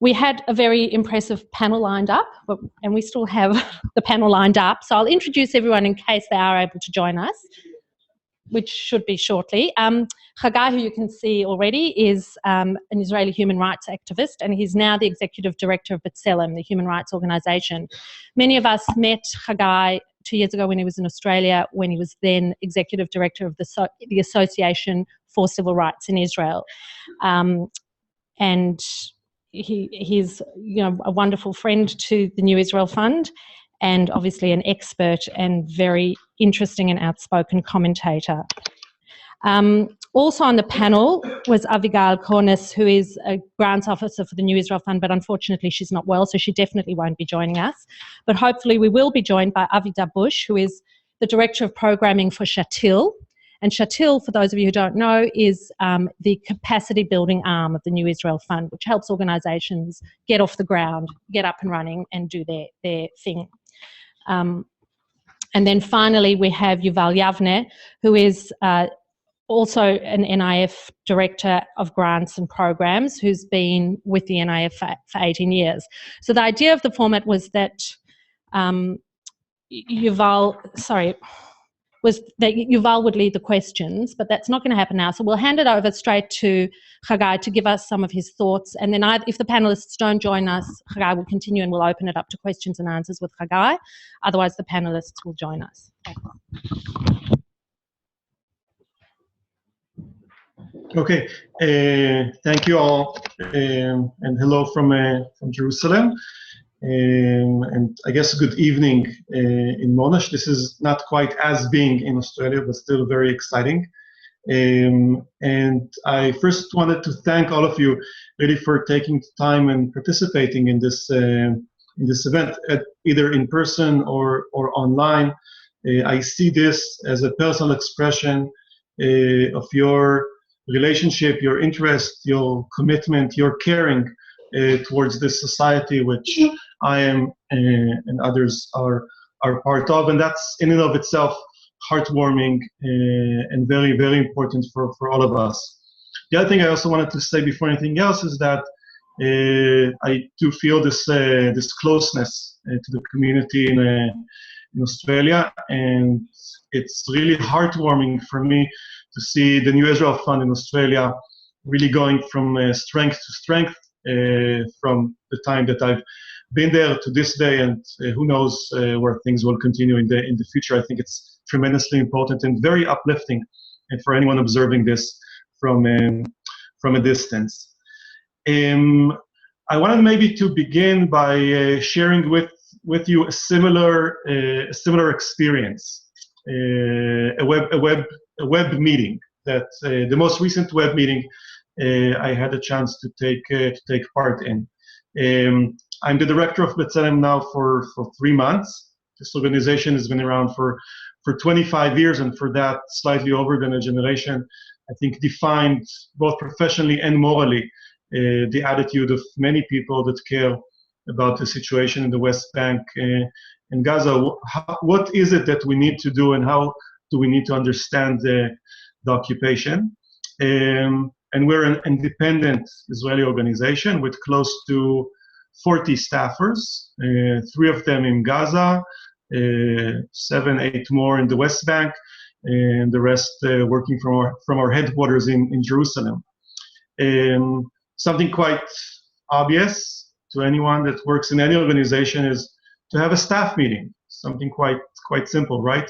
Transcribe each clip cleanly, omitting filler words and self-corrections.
We had a very impressive panel lined up, and we still have the panel lined up. So I'll introduce everyone in case they are able to join us, which should be shortly. Hagai, who you can see already, is an Israeli human rights activist, and he's now the executive director of B'Tselem, the human rights organisation. Many of us met Hagai 2 years ago when he was in Australia, when he was then executive director of the Association for Civil Rights in Israel. And he's a wonderful friend to the New Israel Fund, and obviously an expert and very interesting and outspoken commentator. Also on the panel was Avi Dabush, who is a grants officer for the New Israel Fund, but unfortunately she's not well, so she definitely won't be joining us. But hopefully we will be joined by Avi Dabush, who is the Director of Programming for Shatil. And Shatil, for those of you who don't know, is the capacity building arm of the New Israel Fund, which helps organisations get off the ground, get up and running and do their thing. And then finally we have Yuval Yavneh, who is also an NIF Director of Grants and Programs, who's been with the NIF for 18 years. So the idea of the format was that Yuval would lead the questions, but that's not going to happen now. So we'll hand it over straight to Hagai to give us some of his thoughts. And then if the panelists don't join us, Hagai will continue and we'll open it up to questions and answers with Hagai. Otherwise, the panelists will join us. Okay, thank you all, and hello from Jerusalem. And I guess good evening in Monash. This is not quite as being in Australia, but still very exciting. And I first wanted to thank all of you really for taking time and participating in this event, either in person or online. I see this as a personal expression of your relationship, your interest, your commitment, your caring towards this society, which I am and others are part of, and that's in and of itself heartwarming and very, very important for all of us. The other thing I also wanted to say before anything else is that I do feel this closeness to the community in Australia, and it's really heartwarming for me to see the New Israel Fund in Australia really going from strength to strength from the time that I've been there to this day, and who knows where things will continue in the future. I think it's tremendously important and very uplifting, and for anyone observing this from a distance. I wanted maybe to begin by sharing with you a similar experience, a web meeting that the most recent web meeting I had a chance to take part in. I'm the director of B'Tselem now for 3 months. This organization has been around for 25 years, and for that slightly over than a generation, I think defined both professionally and morally the attitude of many people that care about the situation in the West Bank and Gaza. What is it that we need to do, and how do we need to understand the occupation? And we're an independent Israeli organization with close to 40 staffers, 3 of them in Gaza, 7, 8 more in the West Bank, and the rest working from our headquarters in Jerusalem. Something quite obvious to anyone that works in any organization is to have a staff meeting. Something quite simple, right?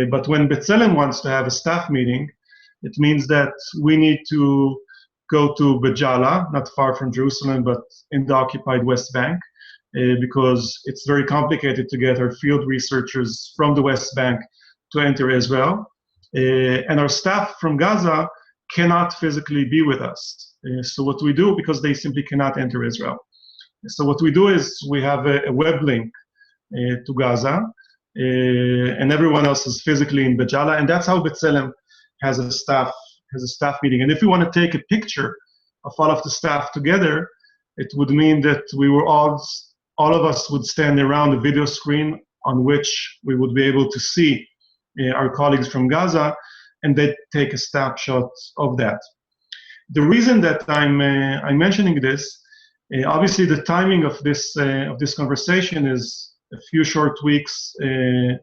But when B'Tselem wants to have a staff meeting, it means that we need to go to Bejala, not far from Jerusalem, but in the occupied West Bank, because it's very complicated to get our field researchers from the West Bank to enter Israel. And our staff from Gaza cannot physically be with us. So what we do, because they simply cannot enter Israel. So what we do is we have a web link to Gaza, and everyone else is physically in Bejala, and that's how B'Tselem has a staff meeting. And if we want to take a picture of all of the staff together, it would mean that we were all of us would stand around a video screen on which we would be able to see our colleagues from Gaza, and they'd take a snapshot of that. The reason that I'm mentioning this Obviously, the timing of this conversation is a few short weeks,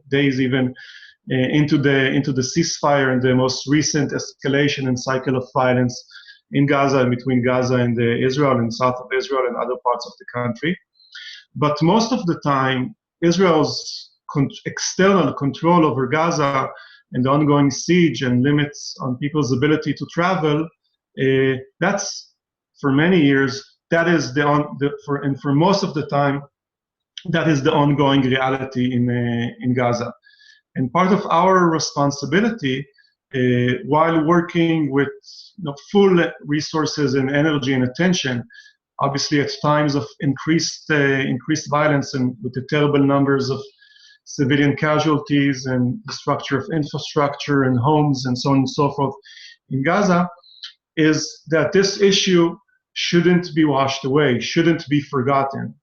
days even, into the ceasefire and the most recent escalation and cycle of violence in Gaza and between Gaza and Israel and south of Israel and other parts of the country. But most of the time, Israel's external control over Gaza and the ongoing siege and limits on people's ability to travel, that's for many years, that is for most of the time, that is the ongoing reality in Gaza. And part of our responsibility, while working with full resources and energy and attention, obviously at times of increased violence and with the terrible numbers of civilian casualties and destruction of infrastructure and homes and so on and so forth in Gaza, is that this issue shouldn't be washed away, shouldn't be forgotten,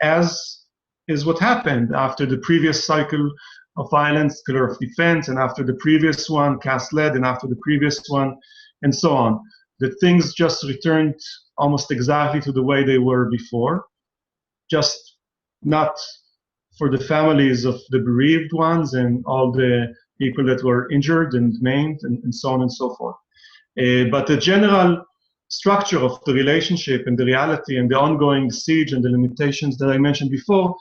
as is what happened after the previous cycle of violence, pillar of defense, and after the previous one, cast lead, and after the previous one, and so on. The things just returned almost exactly to the way they were before, just not for the families of the bereaved ones and all the people that were injured and maimed and so on and so forth. But the general structure of the relationship and the reality and the ongoing siege and the limitations that I mentioned before,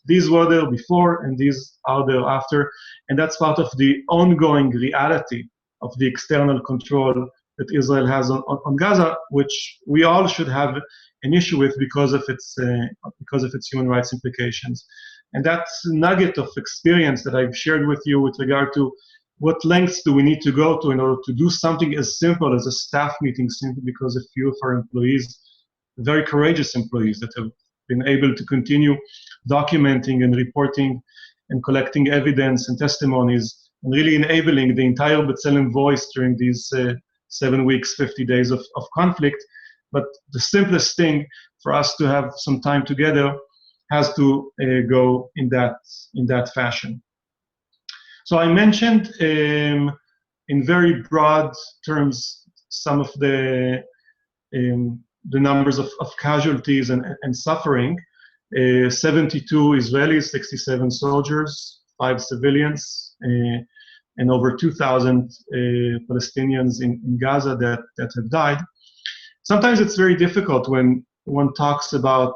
these were there before and these are there after, and that's part of the ongoing reality of the external control that Israel has on Gaza, which we all should have an issue with because of its human rights implications. And that nugget of experience that I've shared with you with regard to what lengths do we need to go to in order to do something as simple as a staff meeting, simply because a few of our employees, very courageous employees that have been able to continue documenting and reporting and collecting evidence and testimonies and really enabling the entire B'Tselem voice during these 7 weeks, 50 days of conflict. But the simplest thing for us to have some time together has to go in that fashion. So I mentioned in very broad terms some of the numbers of casualties and suffering. 72 Israelis, 67 soldiers, 5 civilians, and over 2,000 Palestinians in Gaza that have died. Sometimes it's very difficult when one talks about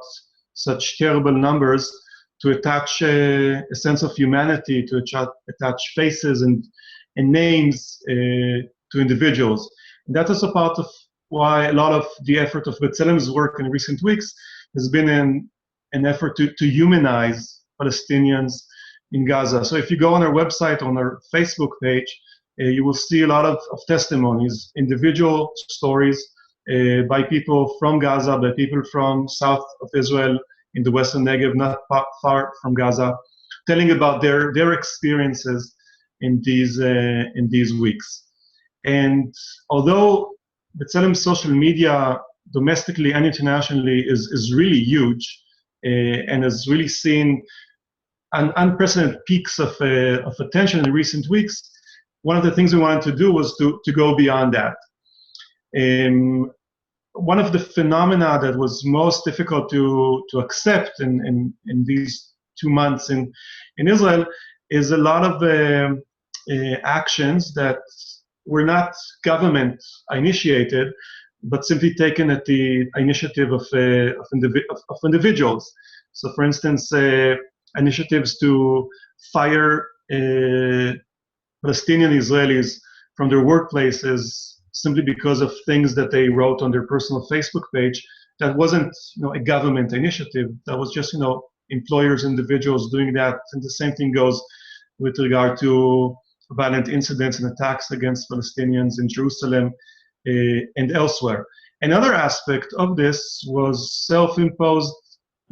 such terrible numbers to attach a sense of humanity, to attach faces and names to individuals. And that is a part of why a lot of the effort of B'Tselem's work in recent weeks has been an effort to humanize Palestinians in Gaza. So if you go on our website, on our Facebook page, you will see a lot of testimonies, individual stories by people from Gaza, by people from south of Israel, in the Western Negev, not far from Gaza, telling about their experiences in these weeks. And although B'Tselem's social media, domestically and internationally, is really huge and has really seen an unprecedented peaks of attention in recent weeks, one of the things we wanted to do was to go beyond that. One of the phenomena that was most difficult to accept in these 2 months in Israel is a lot of actions that were not government initiated, but simply taken at the initiative of individuals. So, for instance, initiatives to fire Palestinian Israelis from their workplaces simply because of things that they wrote on their personal Facebook page. That wasn't, a government initiative. That was just, employers, individuals doing that. And the same thing goes with regard to violent incidents and attacks against Palestinians in Jerusalem and elsewhere. Another aspect of this was self-imposed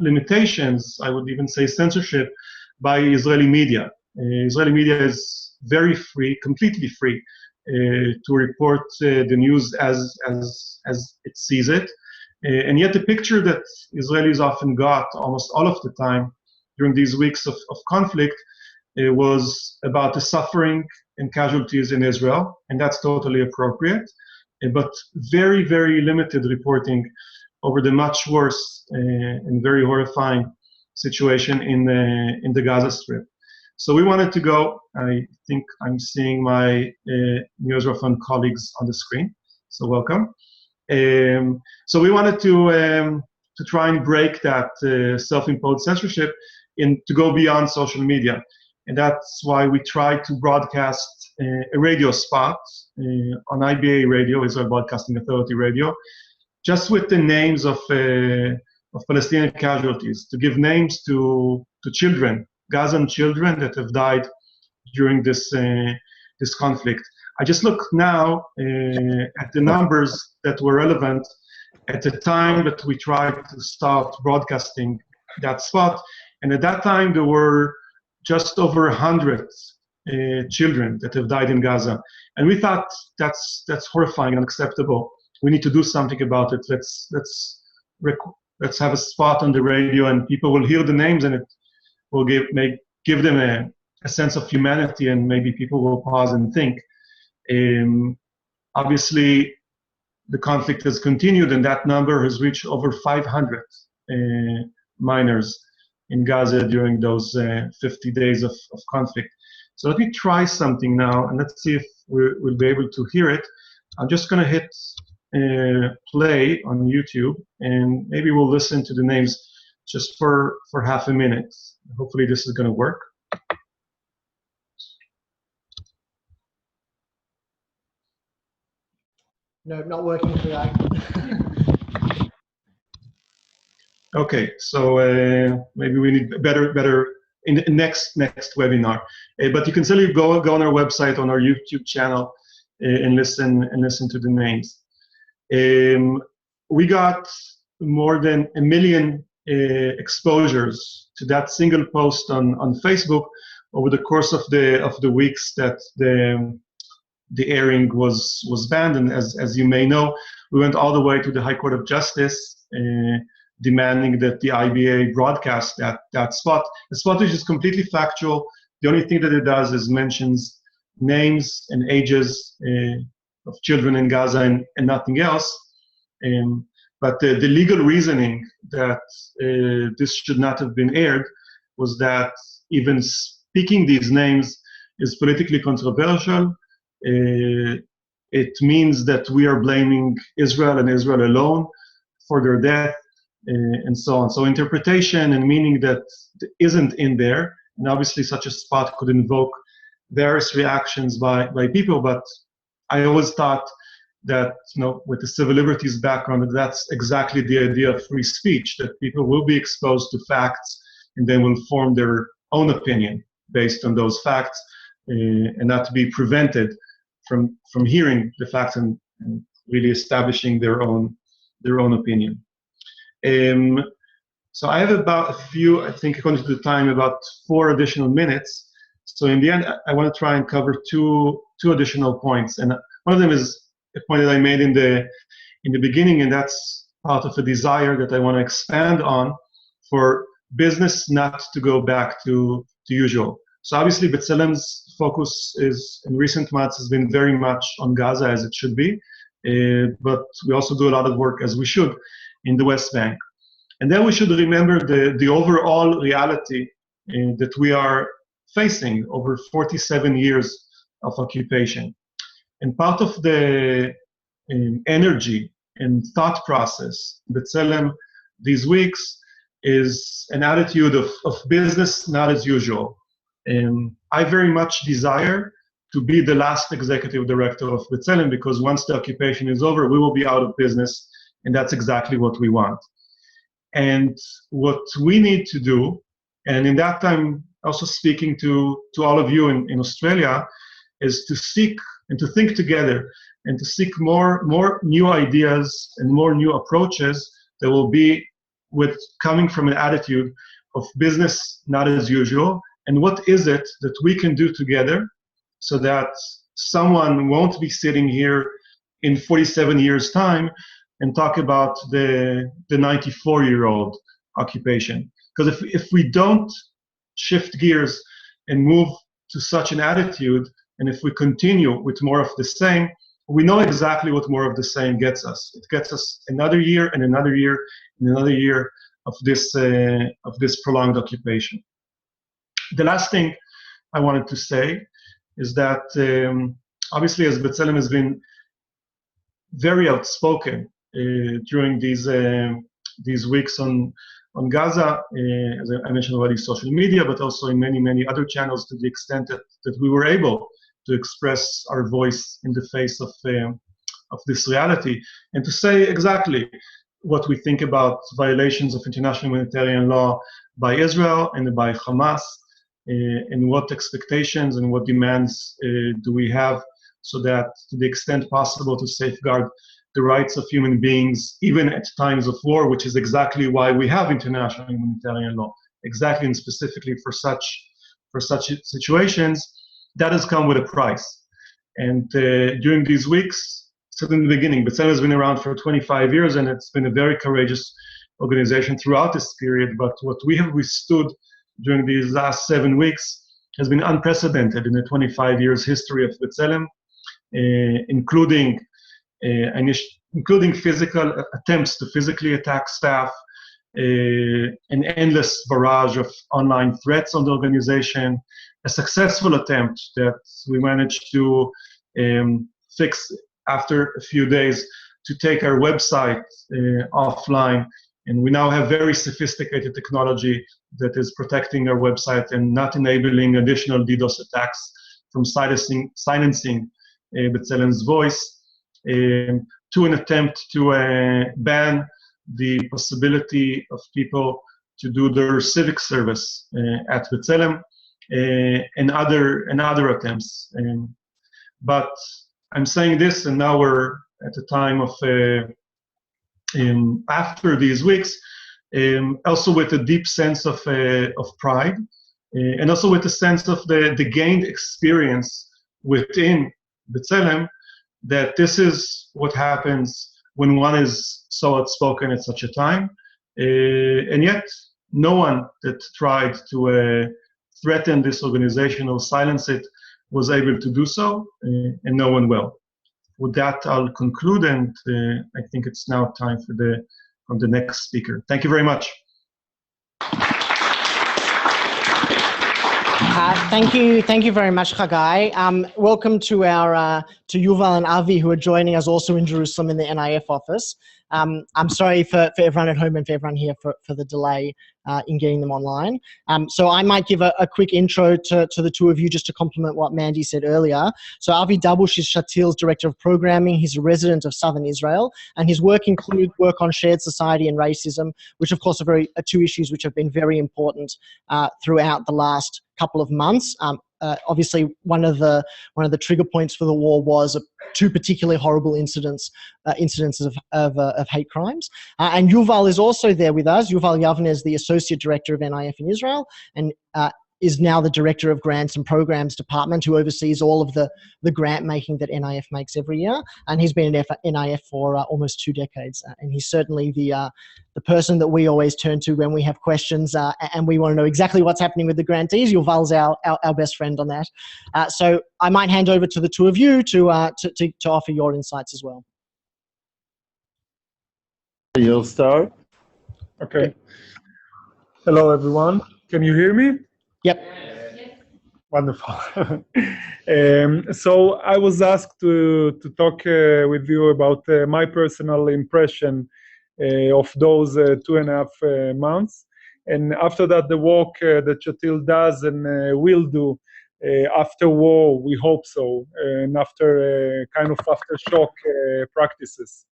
limitations, I would even say censorship, by Israeli media. Israeli media is very free, completely free, to report the news as it sees it. And yet the picture that Israelis often got, almost all of the time, during these weeks of conflict, was about the suffering and casualties in Israel, and that's totally appropriate, but very, very limited reporting over the much worse and very horrifying situation in the Gaza Strip. So we wanted to go. I think I'm seeing my New Israel Fund colleagues on the screen. So welcome. So we wanted to try and break that self-imposed censorship to go beyond social media. And that's why we tried to broadcast a radio spot on IBA radio, Israel Broadcasting Authority radio, just with the names of Palestinian casualties, to give names to children, Gazan children that have died during this conflict. I just look now at the numbers that were relevant at the time that we tried to start broadcasting that spot. And at that time, there were just over 100 children that have died in Gaza. And we thought that's horrifying and unacceptable. We need to do something about it. Let's have a spot on the radio, and people will hear the names, and it will give them a sense of humanity, and maybe people will pause and think. Obviously, the conflict has continued, and that number has reached over 500 minors in Gaza during those 50 days of conflict. So let me try something now, and let's see if we'll be able to hear it. I'm just going to hit play on YouTube, and maybe we'll listen to the names just for half a minute. Hopefully this is going to work. No, not working today. Okay, so maybe we need better in the next webinar. But you can certainly go on our website, on our YouTube channel, and listen to the names. We got more than 1 million exposures to that single post on Facebook over the course of the weeks that the airing was banned. And as you may know, we went all the way to the High Court of Justice, demanding that the IBA broadcast that spot. The spot is just completely factual. The only thing that it does is mentions names and ages of children in Gaza and nothing else. But the legal reasoning that this should not have been aired was that even speaking these names is politically controversial. It means that we are blaming Israel and Israel alone for their death, and so on. So interpretation and meaning that isn't in there, and obviously such a spot could invoke various reactions by people, but I always thought that, with the civil liberties background, that's exactly the idea of free speech, that people will be exposed to facts and then will form their own opinion based on those facts, and not to be prevented from hearing the facts and really establishing their own opinion. So I have about I think according to the time, about 4 additional minutes. So in the end, I want to try and cover two additional points, and one of them is a point that I made in the beginning, and that's part of a desire that I want to expand on for business not to go back to usual. So obviously, B'Tselem's focus in recent months has been very much on Gaza, as it should be, but we also do a lot of work, as we should, in the West Bank. And then we should remember the overall reality that we are facing over 47 years of occupation. And part of the energy and thought process B'Tselem these weeks is an attitude of business not as usual. I very much desire to be the last executive director of B'Tselem, because once the occupation is over, we will be out of business, and that's exactly what we want. And what we need to do, and in that time also speaking to all of you in Australia, is to seek and to think together and to seek more new ideas and more new approaches that will be coming from an attitude of business not as usual. And what is it that we can do together so that someone won't be sitting here in 47 years' time and talk about the 94-year-old occupation? Because if we don't shift gears and move to such an attitude, and if we continue with more of the same, we know exactly what more of the same gets us. It gets us another year and another year and another year of this prolonged occupation. The last thing I wanted to say is that obviously, as B'Tselem has been very outspoken during these weeks on Gaza, as I mentioned already, social media, but also in many other channels, to the extent that we were able to express our voice in the face of this reality, and to say exactly what we think about violations of international humanitarian law by Israel and by Hamas, and what expectations and what demands do we have, so that to the extent possible to safeguard the rights of human beings, even at times of war, which is exactly why we have international humanitarian law, exactly and specifically for such situations. That has come with a price. And during these weeks, since in the beginning, B'Tselem has been around for 25 years, and it's been a very courageous organization throughout this period. But what we have withstood during these last 7 weeks has been unprecedented in the 25 years history of B'Tselem, including physical attempts to physically attack staff, an endless barrage of online threats on the organization, a successful attempt that we managed to fix after a few days, to take our website offline. And we now have very sophisticated technology that is protecting our website and not enabling additional DDoS attacks from silencing B'Tselem's voice, to an attempt to ban the possibility of people to do their civic service at B'Tselem, and other attempps. But I'm saying this, and now we're at the time of after these weeks, also with a deep sense of pride, and also with a sense of the gained experience within B'Tselem, that this is what happens when one is so outspoken at such a time, and yet no one that tried to threaten this organization or silence it was able to do so, and no one will. With that, I'll conclude, and I think it's now time for the next speaker. Thank you very much. Thank you very much, Hagai. Welcome to our to Yuval and Avi, who are joining us also in Jerusalem in the NIF office. I'm sorry for everyone at home and for everyone here for the delay in getting them online. So I might give a quick intro to the two of you, just to complement what Mandy said earlier. So Avi Dabush is Shatil's Director of Programming. He's a resident of Southern Israel, and his work includes work on shared society and racism, which of course are two issues which have been very important throughout the last couple of months. Obviously, one of the trigger points for the war was two particularly horrible incidences of hate crimes. And Yuval is also there with us. Yuval Yavneh is the Associate Director of NIF in Israel, and is now the Director of Grants and Programs Department, who oversees all of the grant making that NIF makes every year. And he's been in NIF for almost 2 decades. And he's certainly the person that we always turn to when we have questions and we want to know exactly what's happening with the grantees. Yuval's our best friend on that. So I might hand over to the two of you to offer your insights as well. You'll start. Okay. Hello, everyone. Can you hear me? Yep. Wonderful. So I was asked to talk with you about my personal impression of those 2.5 months. And after that, the work that Shatil does and will do after war, we hope so, and after kind of aftershock practices.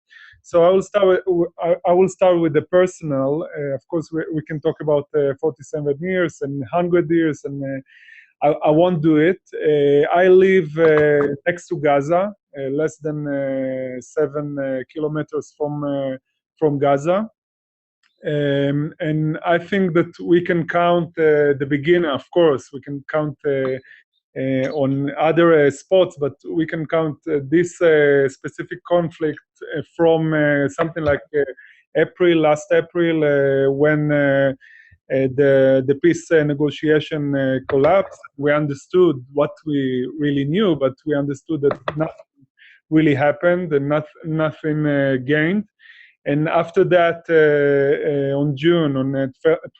So I will start with the personal. Of course, we can talk about 47 years and 100 years, and I won't do it. I live next to Gaza, less than 7 kilometers from Gaza. And I think that we can count the beginning. Of course, we can count on other spots, but we can count this specific conflict from something like last April, when the peace negotiation collapsed. We understood what we really knew, but we understood that nothing really happened and nothing gained. And after that, on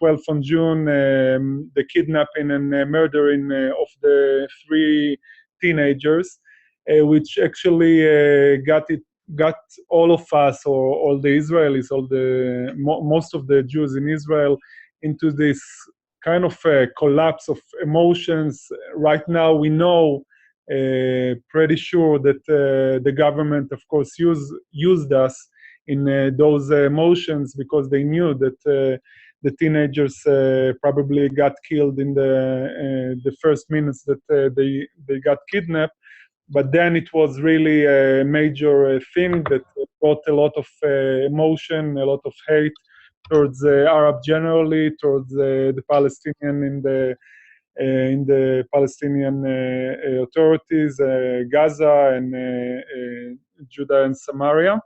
12th on June, the kidnapping and murdering of the 3 teenagers, which actually got all of us, or all the Israelis, most of the Jews in Israel, into this kind of collapse of emotions. Right now, we know pretty sure that the government, of course, used us in those emotions, because they knew that the teenagers probably got killed in the first minutes that they got kidnapped. But then it was really a major thing that brought a lot of emotion, a lot of hate towards Arab generally, towards the Palestinian in the Palestinian authorities, Gaza and Judah and Samaria.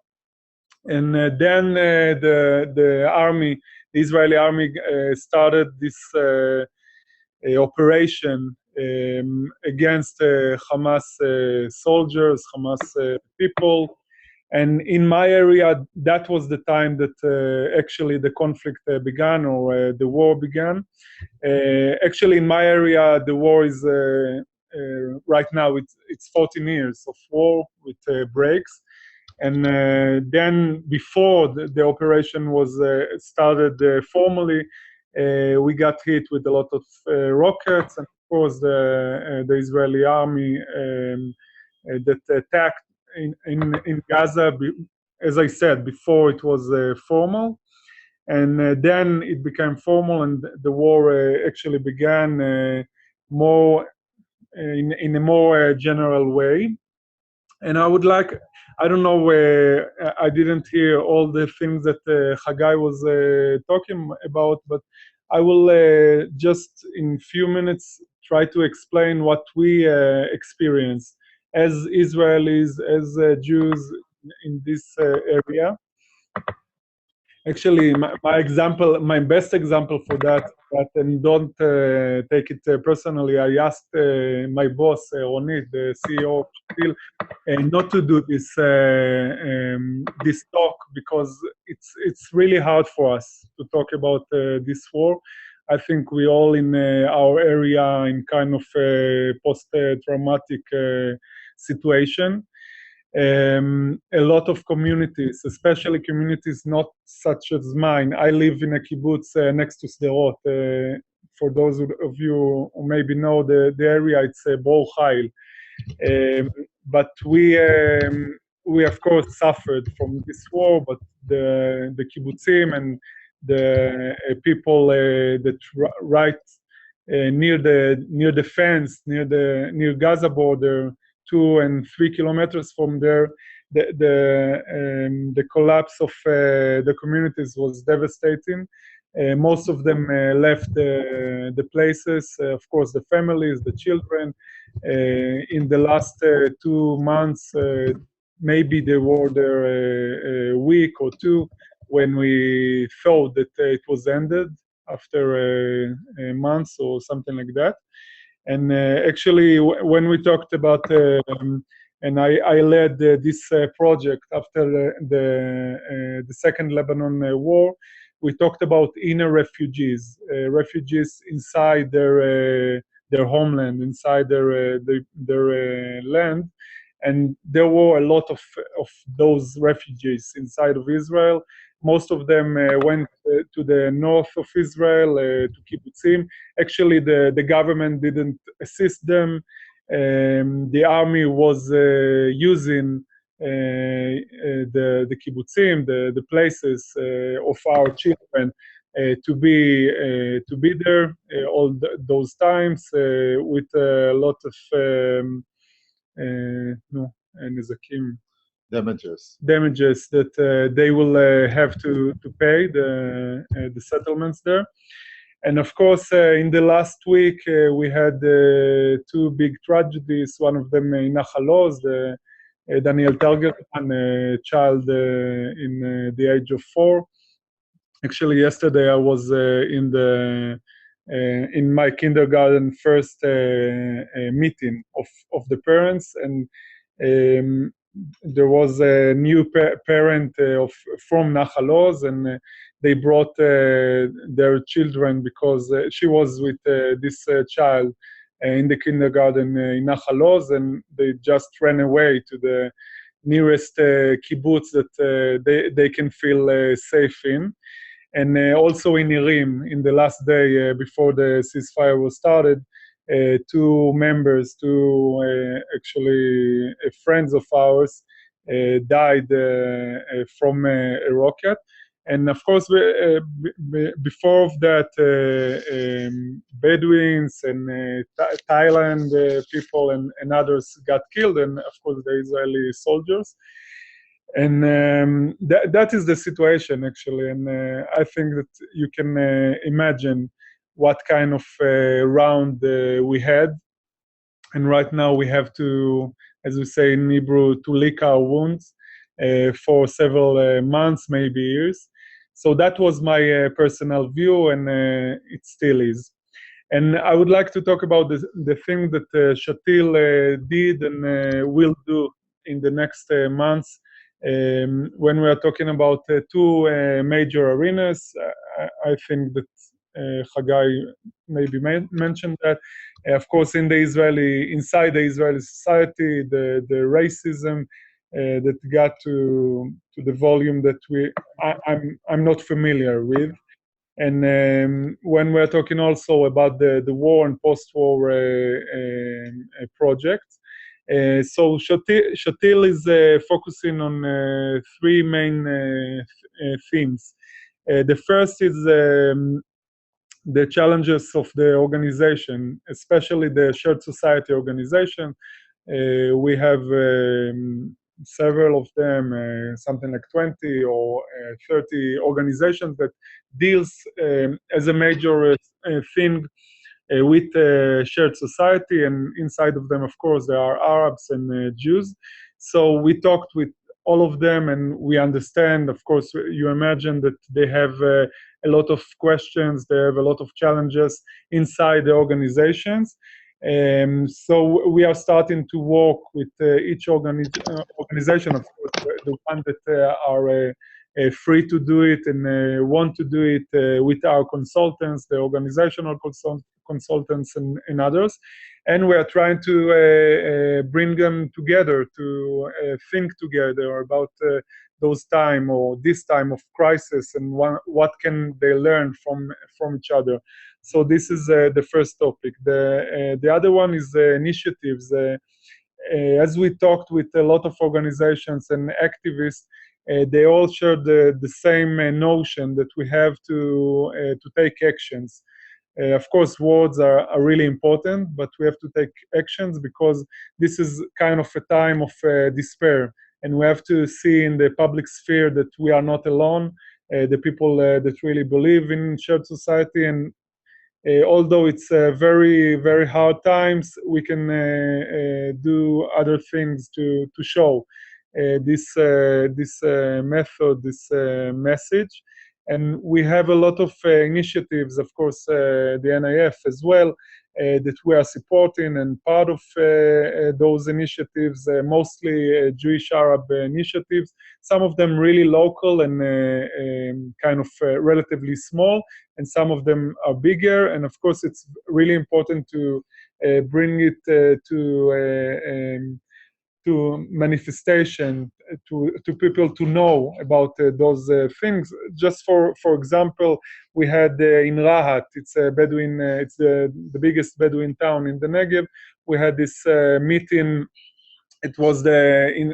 And then the Israeli army started this operation against Hamas soldiers, Hamas people. And in my area, that was the time that actually the conflict began, or the war began. Actually, in my area, the war is right now, it's 14 years of war with breaks. And then before the operation was started formally, we got hit with a lot of rockets, and of course the Israeli army that attacked in Gaza. As I said before, it was formal, and then it became formal, and the war actually began more in a more general way. And I would like, I don't know, I didn't hear all the things that Hagai was talking about, but I will just in few minutes try to explain what we experience as Israelis, as Jews in this area. Actually, my best example for that, and don't take it personally, I asked my boss, Ronit, the CEO of Shatil, not to do this talk, because it's really hard for us to talk about this war. I think we all in our area in kind of post-traumatic situation. A lot of communities, especially communities not such as mine. I live in a kibbutz next to Sderot. For those of you who maybe know the area, it's Bor Hail. But we of course suffered from this war, but the kibbutzim and the people that right near the fence, near Gaza border, 2 and 3 kilometers from there, the collapse of the communities was devastating. Most of them left the places, of course, the families, the children. In the last 2 months, maybe they were there a week or 2 when we thought that it was ended after months or something like that. And actually, when we talked about, and I led this project after the Second Lebanon War, we talked about inner refugees, refugees inside their homeland, inside their land, and there were a lot of those refugees inside of Israel. Most of them went to the north of Israel, to kibbutzim. Actually, the government didn't assist them. The army was using the kibbutzim, the places of our children, to be there all those times with a lot of damages that they will have to pay the settlements there. And of course, in the last week, we had 2 big tragedies. One of them in Nahal Oz, Daniel Targerman, a child in the age of 4. Actually, yesterday I was in my kindergarten first meeting of the parents, and there was a new parent from Nahal Oz, and they brought their children because she was with this child in the kindergarten in Nahal Oz, and they just ran away to the nearest kibbutz that they can feel safe in. And also in Irim, in the last day before the ceasefire was started, two members, actually friends of ours, died from a rocket. And of course, before of that, Bedouins and Thailand people and others got killed, and of course the Israeli soldiers. And that is the situation, actually. And I think that you can imagine what kind of round we had. And right now we have to, as we say in Hebrew, to lick our wounds for several months, maybe years. So that was my personal view, and it still is. And I would like to talk about the thing that Shatil did and will do in the next months. When we are talking about two major arenas, I think that Hagai maybe mentioned that. Of course, inside the Israeli society, the racism that got to the volume that I'm not familiar with. And when we're talking also about the war and post-war projects, so Shatil is focusing on three main themes. The first is the challenges of the organization, especially the shared society organization. We have several of them, something like 20 or 30 organizations that deals as a major thing with shared society, and inside of them, of course, there are Arabs and Jews. So we talked with all of them, and we understand, of course, you imagine that they have a lot of questions, they have a lot of challenges inside the organizations. So we are starting to work with each organization, of course, the one that are free to do it and want to do it with our consultants, the organizational consultants and others. And we are trying to bring them together to think together about those time or this time of crisis, and what can they learn from each other. So this is the first topic. The other one is initiatives. As we talked with a lot of organizations and activists, they all share the same notion that we have to take actions. Of course, words are really important, but we have to take actions because this is kind of a time of despair. And we have to see in the public sphere that we are not alone, the people that really believe in shared society. And although it's very, very hard times, we can do other things to show this method, this message. And we have a lot of initiatives, of course, the NIF as well, that we are supporting, and part of those initiatives, mostly Jewish Arab initiatives, some of them really local and kind of relatively small, and some of them are bigger. And of course, it's really important to bring it to manifestation, to people to know about those things. Just for example, we had in Rahat, it's a Bedouin, it's the biggest Bedouin town in the Negev. We had this meeting. It was in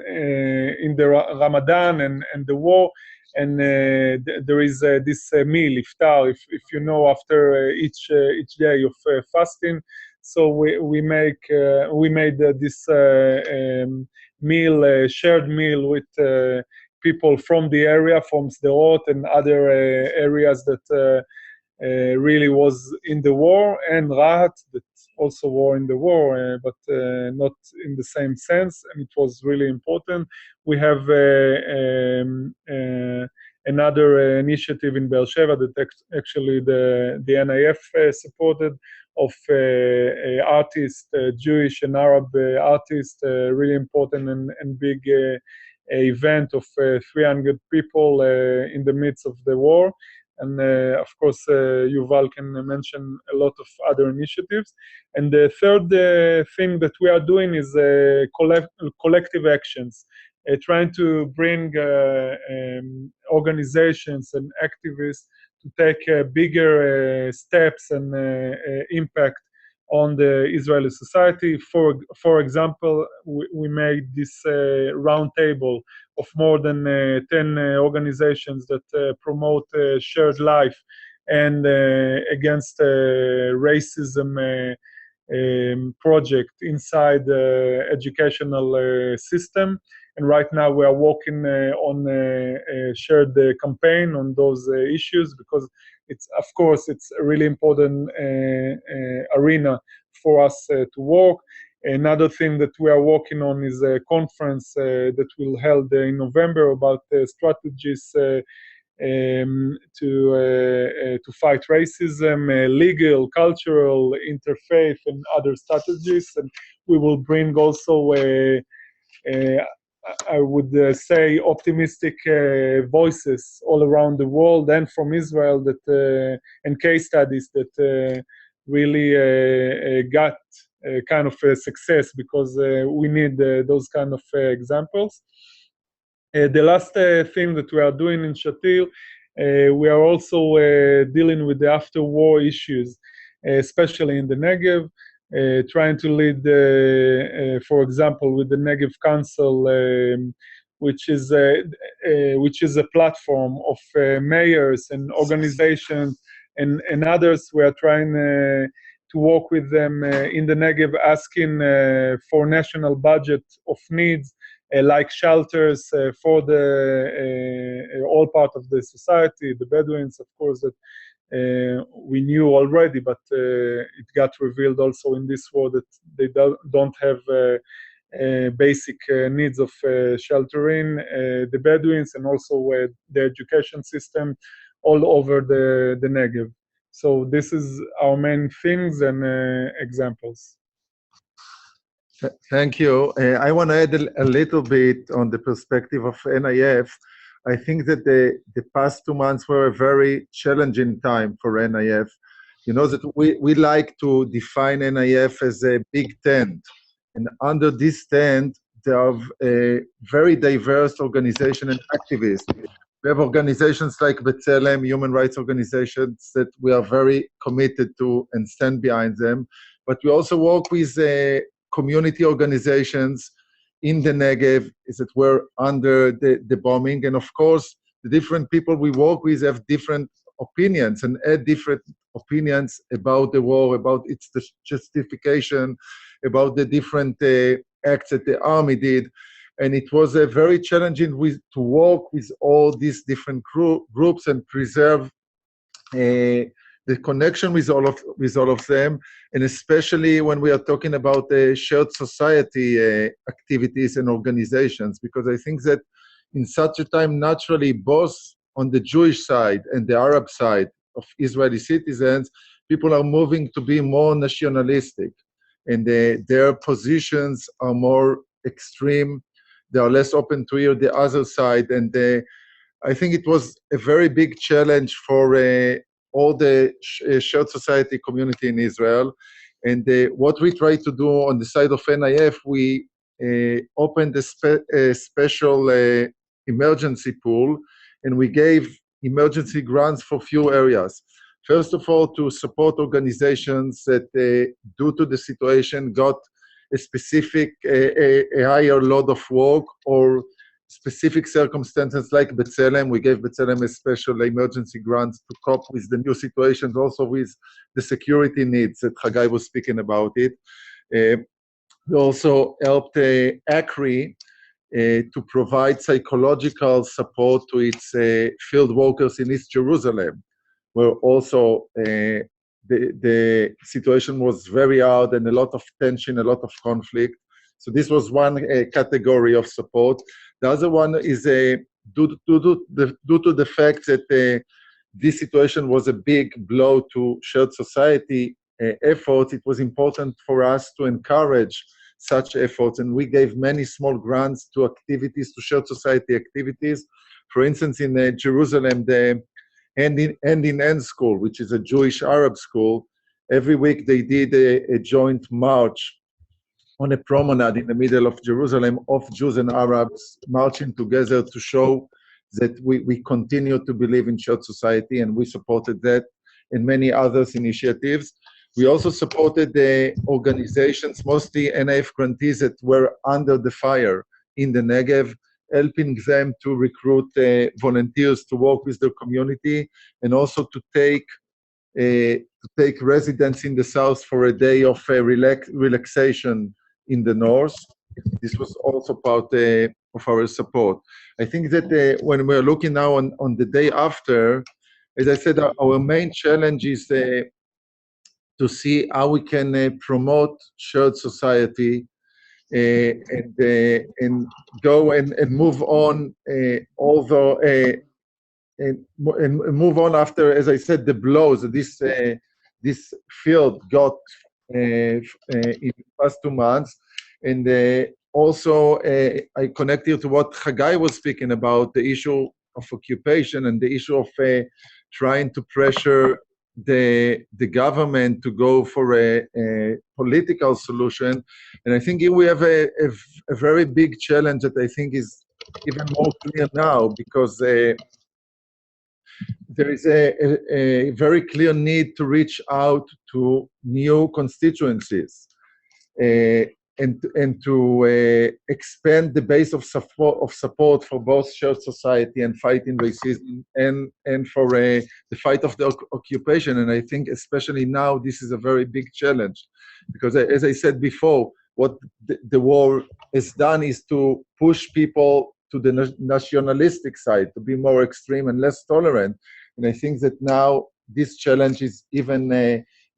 the Ramadan and the war, and there is this meal, iftar, if you know, after each day of fasting. So we made this meal, shared meal with people from the area, from Sderot and other areas that really was in the war, and Rahat that also were in the war, but not in the same sense, and it was really important. We have another initiative in Be'er Sheva that actually the NIF supported of artists, Jewish and Arab artists, really important and big event of 300 people in the midst of the war. And of course, Yuval can mention a lot of other initiatives. And the third thing that we are doing is collective actions, trying to bring organizations and activists to take bigger steps and impact on the Israeli society. For example, we made this round table of more than 10 organizations that promote shared life and against racism project inside the educational system. And right now we are working on a shared campaign on those issues, because of course, it's a really important arena for us to work. Another thing that we are working on is a conference that will be held in November about strategies to fight racism, legal, cultural, interfaith, and other strategies. And we will bring also I would say optimistic voices all around the world and from Israel that and case studies that really got kind of success, because we need those kind of examples. The last thing that we are doing in Shatil, we are also dealing with the after-war issues, especially in the Negev. Trying to lead, for example, with the Negev Council, which is a platform of mayors and organizations and others. We are trying to work with them in the Negev, asking for national budget of needs, like shelters for the all part of the society, the Bedouins, of course, that we knew already, but it got revealed also in this war that they don't have basic needs of sheltering, the Bedouins, and also the education system all over the Negev. So this is our main things and examples. Thank you. I want to add a little bit on the perspective of NIF. I think that the past 2 months were a very challenging time for NIF. You know that we like to define NIF as a big tent. And under this tent, there are very diverse organizations and activists. We have organizations like B'Tselem, human rights organizations that we are very committed to and stand behind them. But we also work with community organizations in the Negev that were under the bombing. And of course, the different people we work with have different opinions and add different opinions about the war, about its justification, about the different acts that the army did. And it was very challenging to work with all these different groups and preserve the connection with all of them, and especially when we are talking about shared society activities and organizations, because I think that in such a time, naturally, both on the Jewish side and the Arab side of Israeli citizens, people are moving to be more nationalistic, and their positions are more extreme. They are less open to hear the other side, and I think it was a very big challenge for all the shared society community in Israel. And what we try to do on the side of NIF, we opened a special emergency pool, and we gave emergency grants for few areas. First of all, to support organizations that, due to the situation, got a specific, a higher load of work or specific circumstances like B'Tselem. We gave B'Tselem a special emergency grant to cope with the new situations, also with the security needs that Hagai was speaking about it. We also helped ACRI to provide psychological support to its field workers in East Jerusalem, where also the situation was very hard and a lot of tension, a lot of conflict. So this was one category of support. The other one is due to the fact that this situation was a big blow to shared society. efforts, it was important for us to encourage such efforts, and we gave many small grants to activities, to shared society activities. For instance, in Jerusalem, the Hand in Hand School, which is a Jewish Arab school, every week they did a joint march on a promenade in the middle of Jerusalem of Jews and Arabs marching together to show that we continue to believe in shared society, and we supported that and many other initiatives. We also supported the organizations, mostly NIF grantees that were under the fire in the Negev, helping them to recruit volunteers to work with their community, and also to take residents in the south for a day of relaxation in the north. This was also part of our support. I think that when we're looking now on the day after, as I said, our main challenge is to see how we can promote shared society and go and move on, although and move on after, as I said, the blows this field got in the past 2 months. And also, I connect here to what Hagai was speaking about, the issue of occupation and the issue of trying to pressure the government to go for a political solution. And I think here we have a very big challenge that I think is even more clear now, because there is a very clear need to reach out to new constituencies and to expand the base of support for both shared society and fighting racism and for the fight of the occupation. And I think especially now this is a very big challenge, because as I said before, what the war has done is to push people to the nationalistic side, to be more extreme and less tolerant. And I think that now this challenge is even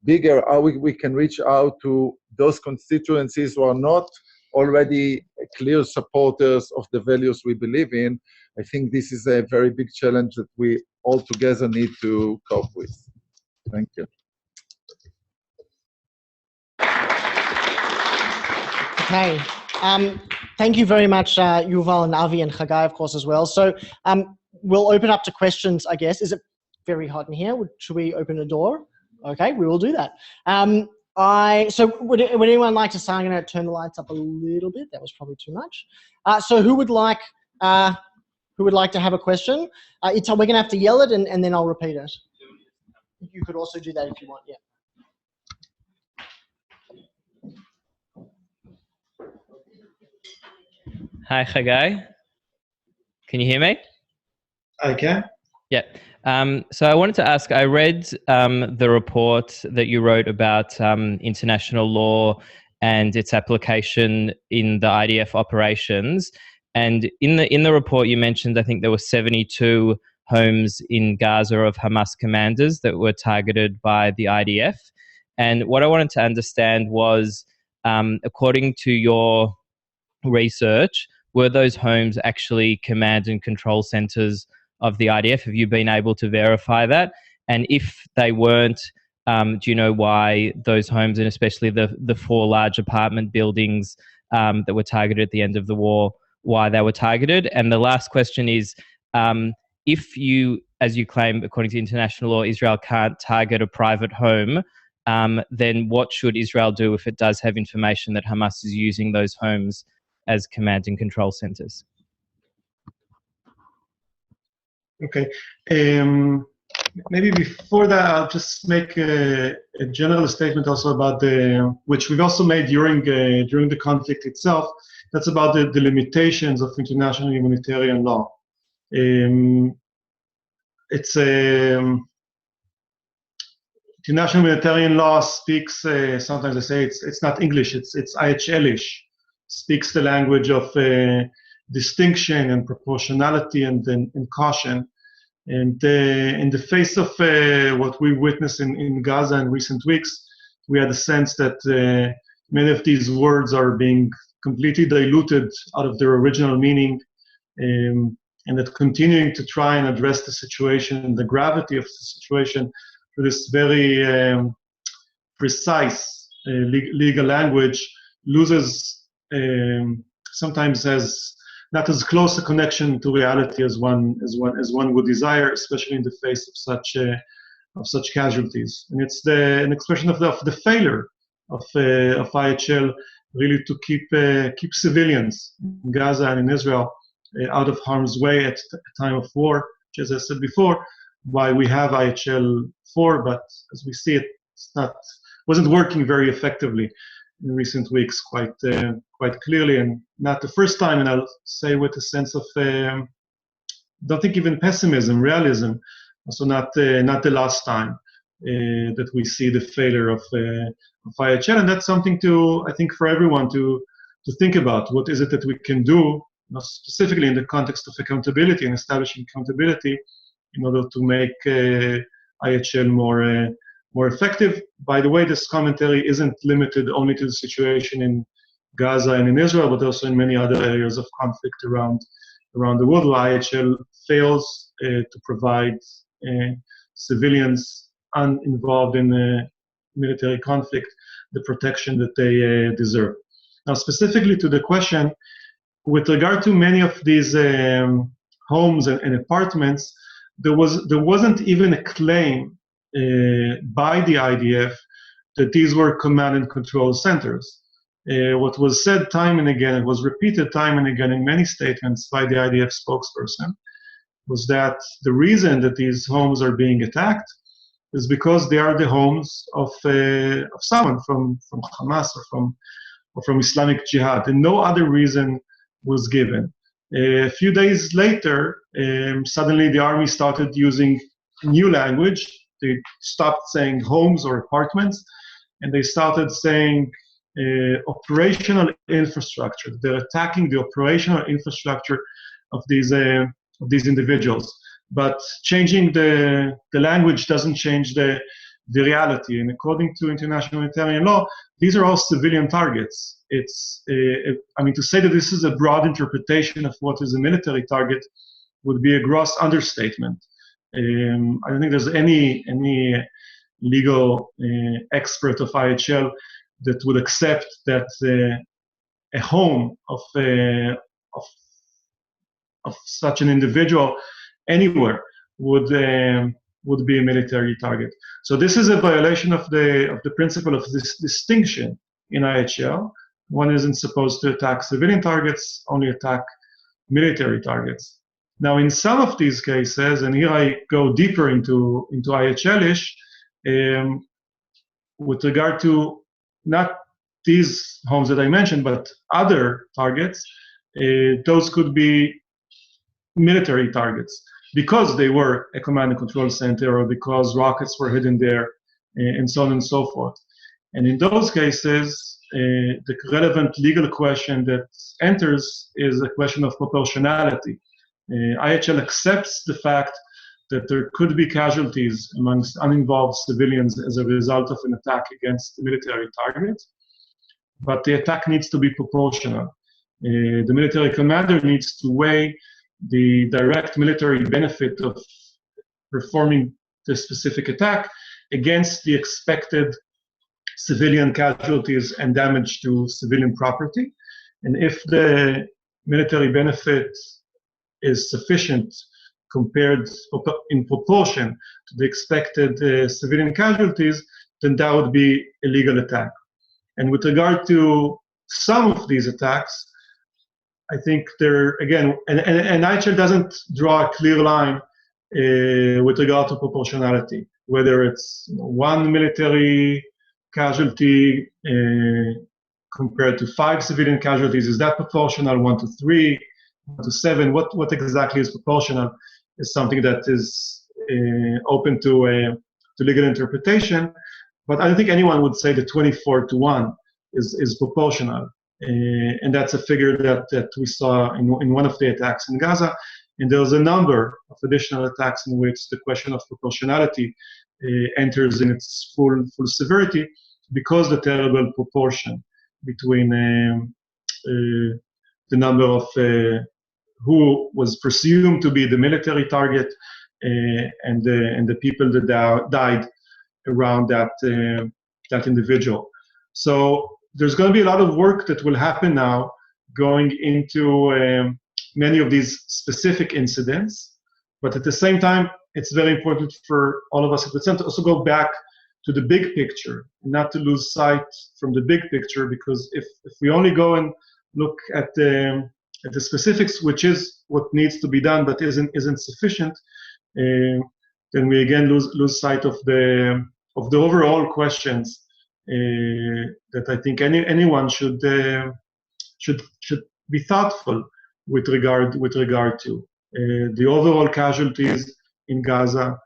bigger, how we can reach out to those constituencies who are not already clear supporters of the values we believe in. I think this is a very big challenge that we all together need to cope with. Thank you. Okay. Thank you very much, Yuval and Avi and Hagai, of course, as well. So we'll open up to questions, I guess. Is it very hot in here? Should we open the door? Okay, we will do that. So would anyone like to start? I'm going to turn the lights up a little bit. That was probably too much. So who would like to have a question? We're going to have to yell it, and then I'll repeat it. You could also do that if you want. Yeah. Hi, Hagai. Can you hear me? I can. Yeah. So I wanted to ask, I read the report that you wrote about international law and its application in the IDF operations. And in the report you mentioned, I think there were 72 homes in Gaza of Hamas commanders that were targeted by the IDF. And what I wanted to understand was, according to your research, were those homes actually command and control centers of the IDF? Have you been able to verify that? And if they weren't, do you know why those homes, and especially the 4 large apartment buildings that were targeted at the end of the war, why they were targeted? And the last question is, if you, as you claim, according to international law, Israel can't target a private home, then what should Israel do if it does have information that Hamas is using those homes as command and control centers? Okay. Maybe before that, I'll just make a general statement also about which we've also made during the conflict itself. That's about the limitations of international humanitarian law. It's international humanitarian law speaks. Sometimes I say it's not English. It's IHL-ish. Speaks the language of distinction and proportionality and caution. And in the face of what we witnessed in Gaza in recent weeks, we had a sense that many of these words are being completely diluted out of their original meaning, and that continuing to try and address the situation and the gravity of the situation through this very precise legal language loses, sometimes has not as close a connection to reality as one would desire, especially in the face of such casualties. And it's an expression of the failure of IHL really to keep civilians in Gaza and in Israel out of harm's way at a time of war, which, as I said before, why we have IHL 4, but as we see it, wasn't working very effectively in recent weeks, quite clearly, and not the first time. And I'll say with a sense of, don't think even pessimism, realism. Also, not the last time that we see the failure of IHL, and that's something I think for everyone to think about. What is it that we can do, specifically in the context of accountability and establishing accountability, in order to make IHL more effective. By the way, this commentary isn't limited only to the situation in Gaza and in Israel, but also in many other areas of conflict around the world, where IHL fails to provide civilians uninvolved in military conflict the protection that they deserve. Now, specifically to the question, with regard to many of these homes and apartments, there wasn't even a claim by the IDF that these were command and control centers. What was said time and again, it was repeated time and again in many statements by the IDF spokesperson, was that the reason that these homes are being attacked is because they are the homes of someone from Hamas or from Islamic Jihad, and no other reason was given. A few days later, suddenly the army started using new language. They stopped saying homes or apartments, and they started saying operational infrastructure. They're attacking the operational infrastructure of these individuals. But changing the language doesn't change the reality. And according to international humanitarian law, these are all civilian targets. To say that this is a broad interpretation of what is a military target would be a gross understatement. I don't think there's any legal expert of IHL that would accept that a home of such an individual anywhere would be a military target. So this is a violation of the principle of this distinction in IHL. One isn't supposed to attack civilian targets, only attack military targets. Now, in some of these cases, and here I go deeper into IHL-ish, with regard to not these homes that I mentioned, but other targets, those could be military targets because they were a command and control center or because rockets were hidden there, and so on and so forth. And in those cases, the relevant legal question that enters is a question of proportionality. IHL accepts the fact that there could be casualties amongst uninvolved civilians as a result of an attack against a military target, but the attack needs to be proportional. The military commander needs to weigh the direct military benefit of performing the specific attack against the expected civilian casualties and damage to civilian property. And if the military benefit is sufficient compared in proportion to the expected civilian casualties, then that would be a legal attack. And with regard to some of these attacks, I think there, again, and IHL doesn't draw a clear line with regard to proportionality, whether it's one military casualty compared to 5 civilian casualties. Is that proportional? 1 to 3, 1 to 7? What exactly is proportional is something that is open to legal interpretation. But I don't think anyone would say that 24 to 1 is proportional. And that's a figure that we saw in one of the attacks in Gaza. And there's a number of additional attacks in which the question of proportionality enters in its full severity, because the terrible proportion between the number of who was presumed to be the military target and the people that died around that that individual. So there's going to be a lot of work that will happen now going into many of these specific incidents. But at the same time, it's very important for all of us at the center to also go back to the big picture, and not to lose sight from the big picture, because if we only go and look at the specifics, which is what needs to be done but isn't sufficient, then we again lose sight of the overall questions that I think anyone should be thoughtful with regard to the overall casualties in Gaza,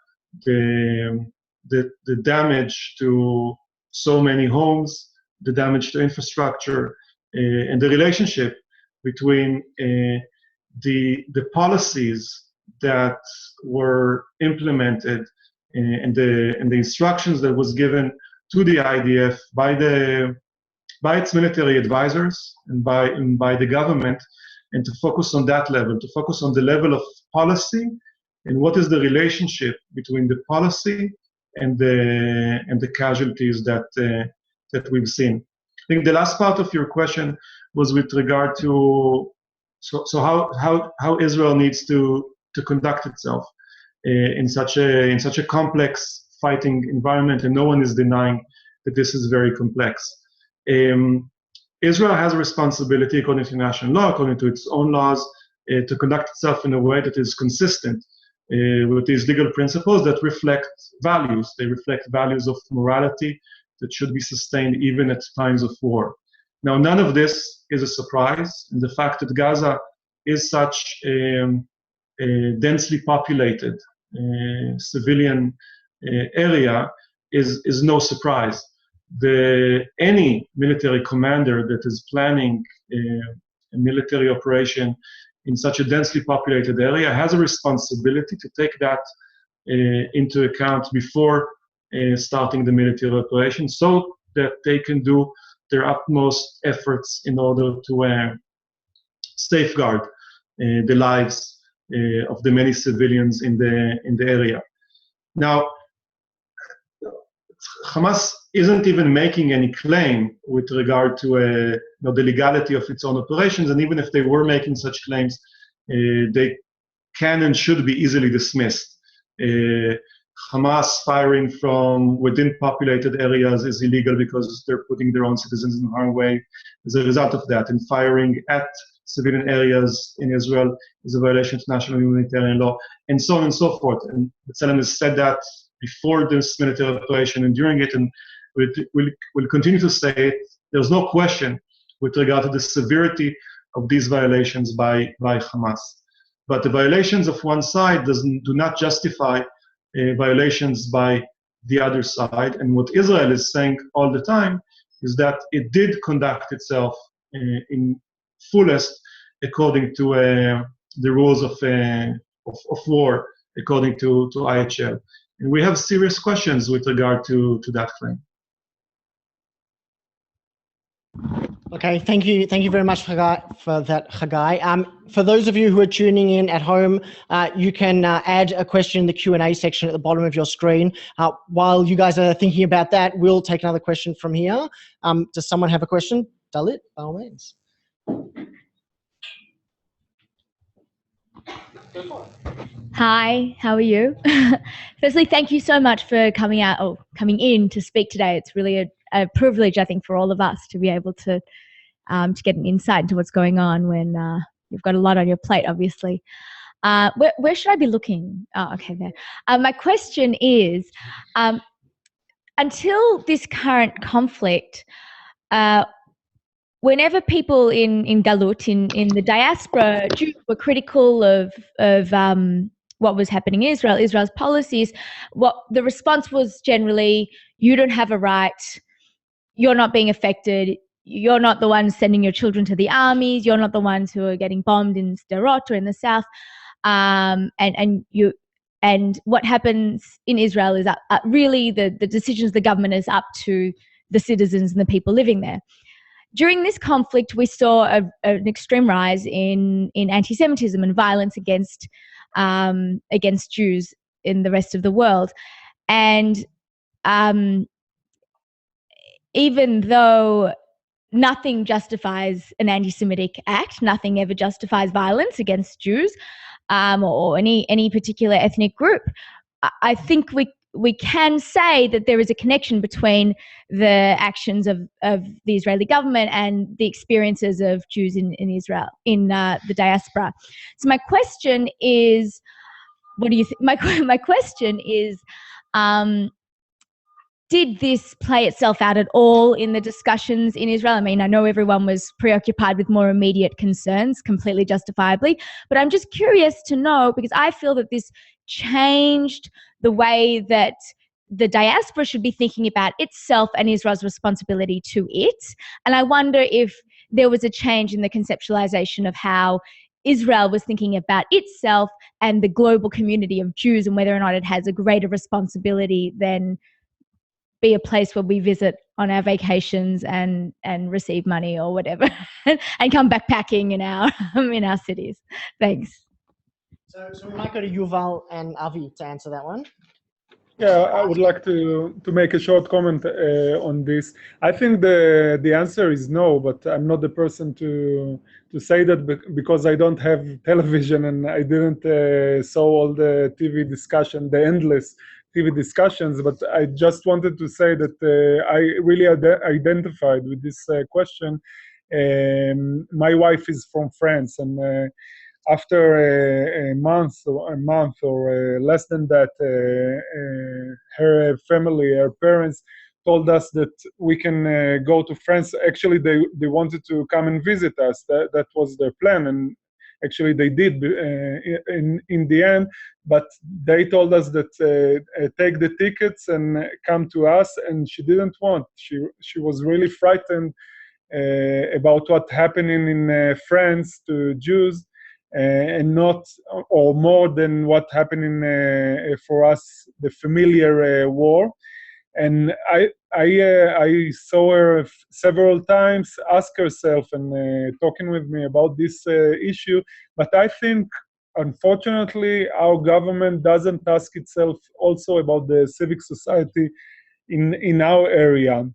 the damage to so many homes, the damage to infrastructure, and the relationship between the policies that were implemented and the instructions that was given to the IDF by its military advisors and by the government, and to focus on that level, to focus on the level of policy and what is the relationship between the policy and the casualties that we've seen. I think the last part of your question was with regard to how Israel needs to conduct itself in such a complex fighting environment, and no one is denying that this is very complex. Israel has a responsibility, according to international law, according to its own laws, to conduct itself in a way that is consistent with these legal principles that reflect values. They reflect values of morality that should be sustained even at times of war. Now, none of this is a surprise, and the fact that Gaza is such a densely populated civilian area is no surprise. Any military commander that is planning a military operation in such a densely populated area has a responsibility to take that into account before starting the military operation, so that they can do their utmost efforts in order to safeguard the lives of the many civilians in the area. Now, Hamas isn't even making any claim with regard to the legality of its own operations, and even if they were making such claims, they can and should be easily dismissed. Hamas firing from within populated areas is illegal because they're putting their own citizens in harm's way as a result of that, and firing at civilian areas in Israel is a violation of international humanitarian law, and so on and so forth. And B'Tselem has said that before this military operation and during it, and we'll continue to say it. There's no question with regard to the severity of these violations by Hamas. But the violations of one side do not justify violations by the other side. And what Israel is saying all the time is that it did conduct itself in fullest according to the rules of war, according to IHL. And we have serious questions with regard to that claim. Okay, thank you very much for that, Hagai. For those of you who are tuning in at home, you can add a question in the Q&A section at the bottom of your screen. While you guys are thinking about that, we'll take another question from here. Does someone have a question? Dalit, by all means. Hi, how are you? Firstly, thank you so much for coming in to speak today. It's really a privilege, I think, for all of us to be able to get an insight into what's going on when you've got a lot on your plate, obviously. Where should I be looking? Oh, okay, there. My question is, until this current conflict, whenever people in Galut, in the diaspora, Jews were critical of what was happening in Israel, Israel's policies, the response was generally, you don't have a right, you're not being affected, you're not the ones sending your children to the armies, you're not the ones who are getting bombed in Sderot or in the south, and what happens in Israel is really the decisions of the government is up to the citizens and the people living there. During this conflict, we saw an extreme rise in anti-Semitism and violence against Jews in the rest of the world. And even though nothing justifies an anti-Semitic act, nothing ever justifies violence against Jews or any particular ethnic group, I think we can say that there is a connection between the actions of the Israeli government and the experiences of Jews in Israel, in the diaspora. So my question is, what do you think? My question is, did this play itself out at all in the discussions in Israel? I mean, I know everyone was preoccupied with more immediate concerns, completely justifiably, but I'm just curious to know, because I feel that this changed the way that the diaspora should be thinking about itself and Israel's responsibility to it. And I wonder if there was a change in the conceptualization of how Israel was thinking about itself and the global community of Jews, and whether or not it has a greater responsibility than be a place where we visit on our vacations and receive money or whatever and come backpacking in our cities. Thanks. So we might go to Yuval and Avi to answer that one. Yeah, I would like to make a short comment on this. I think the answer is no, but I'm not the person to say that because I don't have television and I didn't saw all the TV discussion, the endless TV discussions. But I just wanted to say that I really identified with this question. My wife is from France, and after a month or less than that, her family, her parents told us that we can go to France. Actually, they wanted to come and visit us. That was their plan, and actually they did in the end. But they told us that take the tickets and come to us, and she didn't want. She was really frightened about what happening in France to Jews. And not, or more than what happening for us, the familiar war. And I saw her several times ask herself and talking with me about this issue. But I think, unfortunately, our government doesn't ask itself also about the civic society in our area.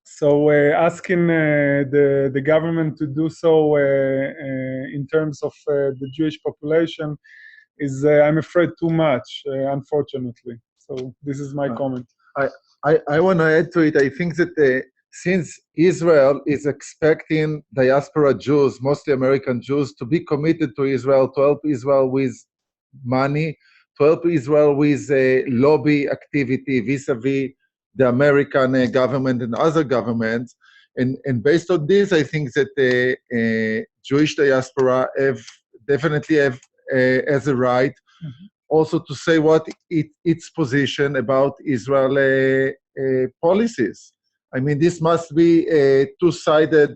So asking the government to do so in terms of the Jewish population is, I'm afraid, too much, unfortunately. So this is my comment. I want to add to it. I think that since Israel is expecting diaspora Jews, mostly American Jews, to be committed to Israel, to help Israel with money, to help Israel with lobby activity vis-a-vis the American government and other governments. And based on this, I think that the Jewish diaspora definitely have as a right also to say what its position about Israel policies. I mean, this must be two-sided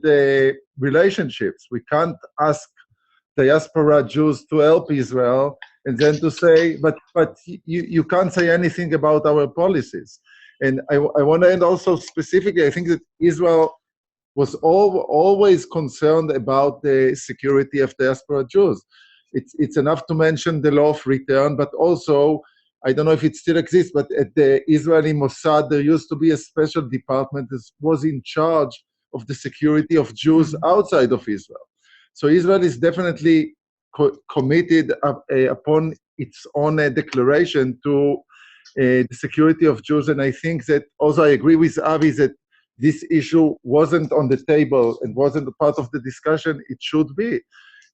relationships. We can't ask diaspora Jews to help Israel and then to say, but you can't say anything about our policies. And I want to end also specifically, I think that Israel was always concerned about the security of diaspora Jews. It's enough to mention the law of return, but also, I don't know if it still exists, but at the Israeli Mossad, there used to be a special department that was in charge of the security of Jews outside of Israel. So Israel is definitely committed upon its own declaration to the security of Jews, and I think that also I agree with Avi that this issue wasn't on the table and wasn't a part of the discussion. It should be.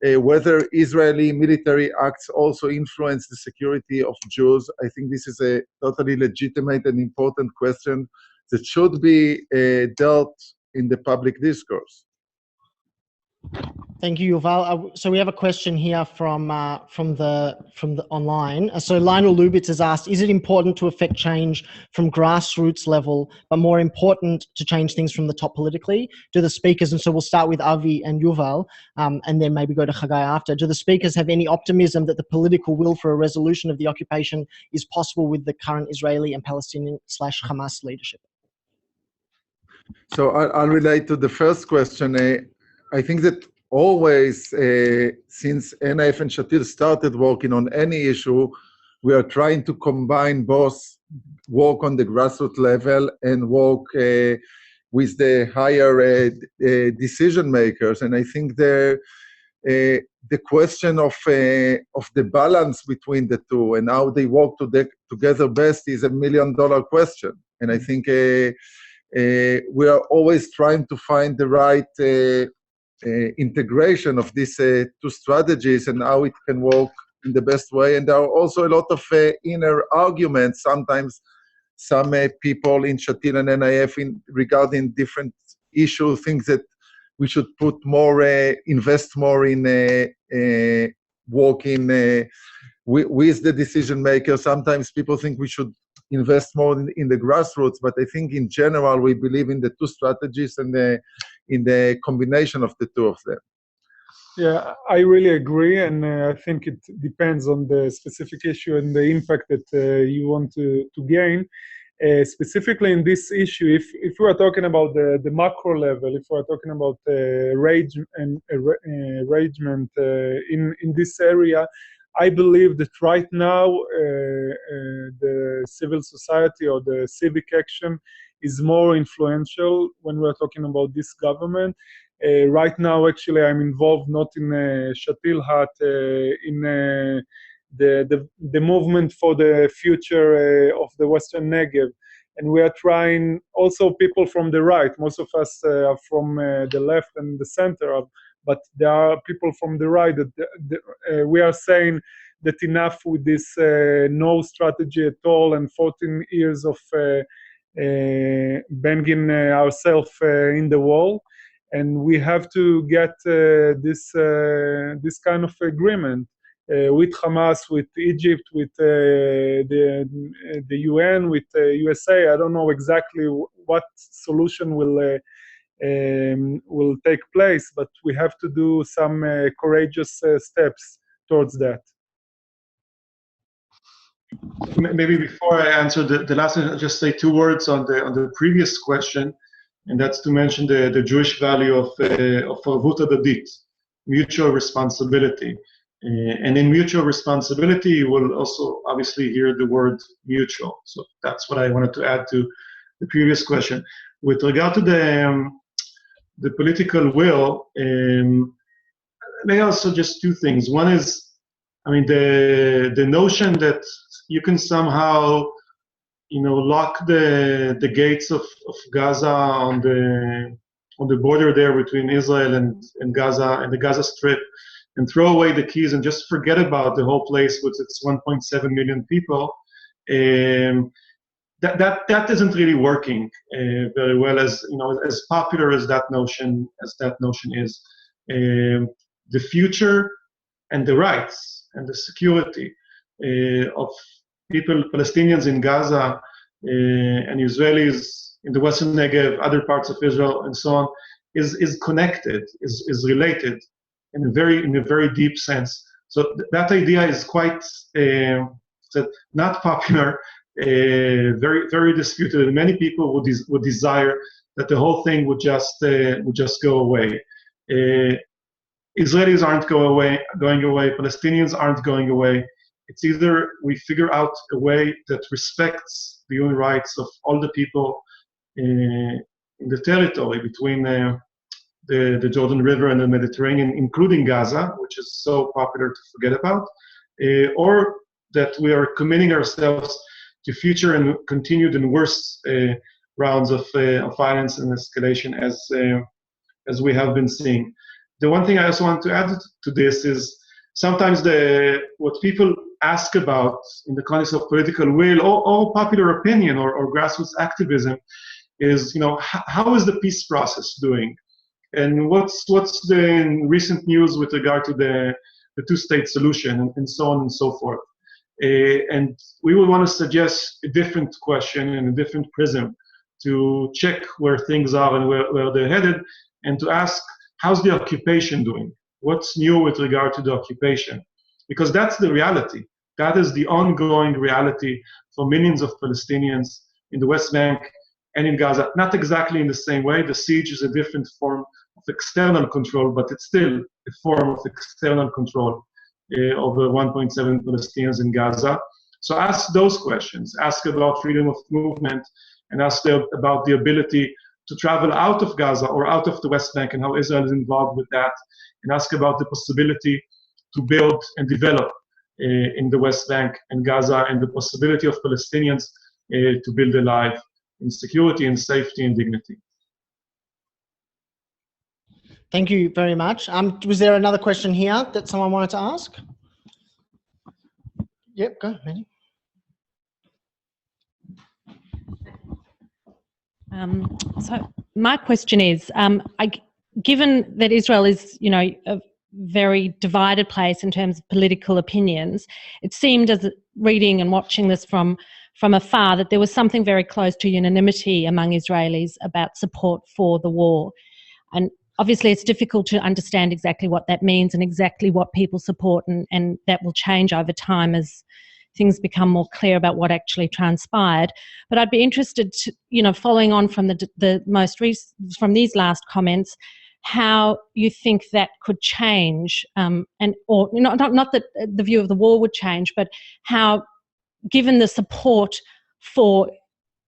Whether Israeli military acts also influence the security of Jews, I think this is a totally legitimate and important question that should be dealt in the public discourse. Thank you, Yuval. So we have a question here from the online. So Lionel Lubitz has asked: is it important to affect change from grassroots level, but more important to change things from the top politically? Do the speakers, and so we'll start with Avi and Yuval, and then maybe go to Hagai after. Do the speakers have any optimism that the political will for a resolution of the occupation is possible with the current Israeli and Palestinian/Hamas leadership? So I'll relate to the first question. I think that always, since NIF and Shatil started working on any issue, we are trying to combine both work on the grassroots level and work with the higher decision makers. And I think the question of the balance between the two and how they work together best is $1 million question. And I think we are always trying to find the right integration of these two strategies and how it can work in the best way. And there are also a lot of inner arguments. Sometimes some people in Shatil and NIF regarding different issues, things that we should put more, invest more in working with the decision makers. Sometimes people think we should invest more in the grassroots, but I think in general we believe in the two strategies and in the combination of the two of them. Yeah, I really agree, and I think it depends on the specific issue and the impact that you want to gain. Specifically in this issue, if we are talking about the macro level, if we are talking about rage and arrangement in this area, I believe that right now the civil society or the civic action is more influential when we are talking about this government. Right now, actually, I'm involved not in Shatil Hat, in the movement for the future of the Western Negev. And we are trying, also people from the right, most of us are from the left and the center, but there are people from the right that we are saying that enough with this no strategy at all and 14 years of banging ourselves in the wall. And we have to get this kind of agreement with Hamas, with Egypt, with the UN, with USA. I don't know exactly what solution will take place, but we have to do some courageous steps towards that. Maybe before I answer the last one, I'll just say 2 words on the previous question. And that's to mention the Jewish value of arvut adadit, mutual responsibility. And in mutual responsibility, you will also obviously hear the word mutual. So that's what I wanted to add to the previous question. With regard to the political will, may I also just 2 things. One is, I mean, the notion that you can somehow lock the gates of Gaza on the border there between Israel and Gaza and the Gaza Strip, and throw away the keys and just forget about the whole place with its 1.7 million people. That isn't really working very well, as popular as that notion is. The future and the rights and the security of people, Palestinians in Gaza and Israelis in the Western Negev, other parts of Israel, and so on, is connected, is related in a very deep sense. So that idea is quite not popular, very disputed, and many people would desire that the whole thing would just go away. Israelis aren't going away. Palestinians aren't going away. It's either we figure out a way that respects the human rights of all the people in the territory between the Jordan River and the Mediterranean, including Gaza, which is so popular to forget about, or that we are committing ourselves to future and continued and worse rounds of violence and escalation as we have been seeing. The one thing I also want to add to this is sometimes what people ask about in the context of political will or popular opinion or grassroots activism is, how is the peace process doing? And what's the recent news with regard to the two-state solution and so on and so forth? And we would want to suggest a different question and a different prism to check where things are and where they're headed, and to ask, how's the occupation doing? What's new with regard to the occupation? Because that's the reality. That is the ongoing reality for millions of Palestinians in the West Bank and in Gaza. Not exactly in the same way. The siege is a different form of external control, but it's still a form of external control over 1.7 Palestinians in Gaza. So ask those questions. Ask about freedom of movement, and ask about the ability to travel out of Gaza or out of the West Bank and how Israel is involved with that, and ask about the possibility to build and develop in the West Bank and Gaza, and the possibility of Palestinians to build a life in security and safety and dignity. Thank you very much. Was there another question here that someone wanted to ask? Yep, go, Manny. So my question is, given that Israel is, a very divided place in terms of political opinions, it seemed, as reading and watching this from afar, that there was something very close to unanimity among Israelis about support for the war. And obviously it's difficult to understand exactly what that means and exactly what people support, and that will change over time as things become more clear about what actually transpired. But I'd be interested to, following on from from these last comments, how you think that could change, not that the view of the war would change, but how, given the support for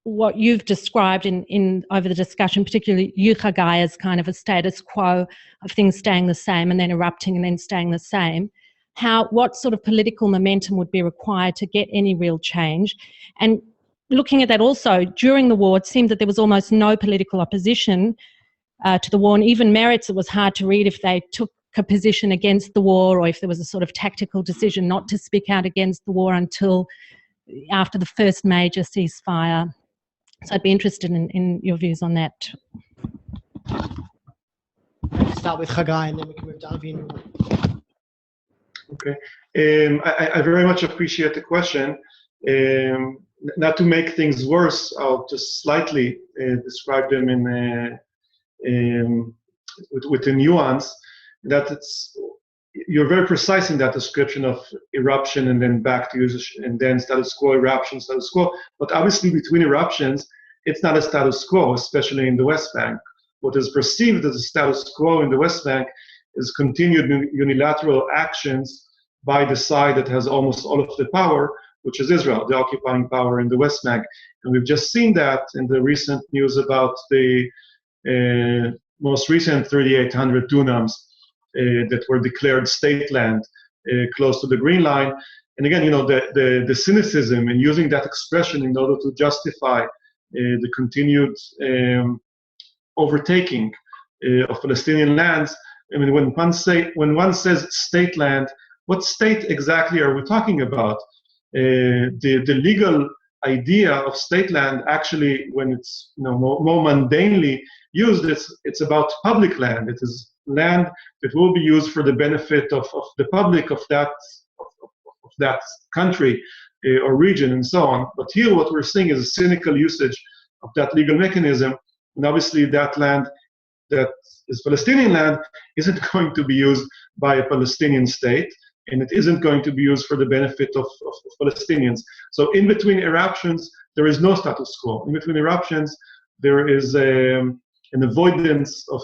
what you've described in over the discussion, particularly you, Hagai, as kind of a status quo of things staying the same and then erupting and then staying the same, what sort of political momentum would be required to get any real change? And looking at that also, during the war, it seemed that there was almost no political opposition to the war, and even Meretz, it was hard to read if they took a position against the war or if there was a sort of tactical decision not to speak out against the war until after the first major ceasefire. So I'd be interested in your views on that. Let's start with Hagai and then we can move to Avi. Okay, I very much appreciate the question. Not to make things worse, I'll just slightly describe them with a nuance. That you're very precise in that description of eruption and then back to usage and then status quo, eruption, status quo. But obviously between eruptions, it's not a status quo, especially in the West Bank. What is perceived as a status quo in the West Bank is continued unilateral actions by the side that has almost all of the power, which is Israel, the occupying power in the West Bank. And we've just seen that in the recent news about the most recent 3,800 dunams that were declared state land close to the Green Line. And again, the cynicism in using that expression in order to justify the continued overtaking of Palestinian lands. I mean, when one says state land, what state exactly are we talking about? The legal idea of state land, actually, when it's more mundanely used, it's about public land. It is land that will be used for the benefit of the public of that country or region and so on. But here what we're seeing is a cynical usage of that legal mechanism, and obviously that land that is Palestinian land isn't going to be used by a Palestinian state, and it isn't going to be used for the benefit of Palestinians. So in between eruptions, there is no status quo. In between eruptions, there is an avoidance of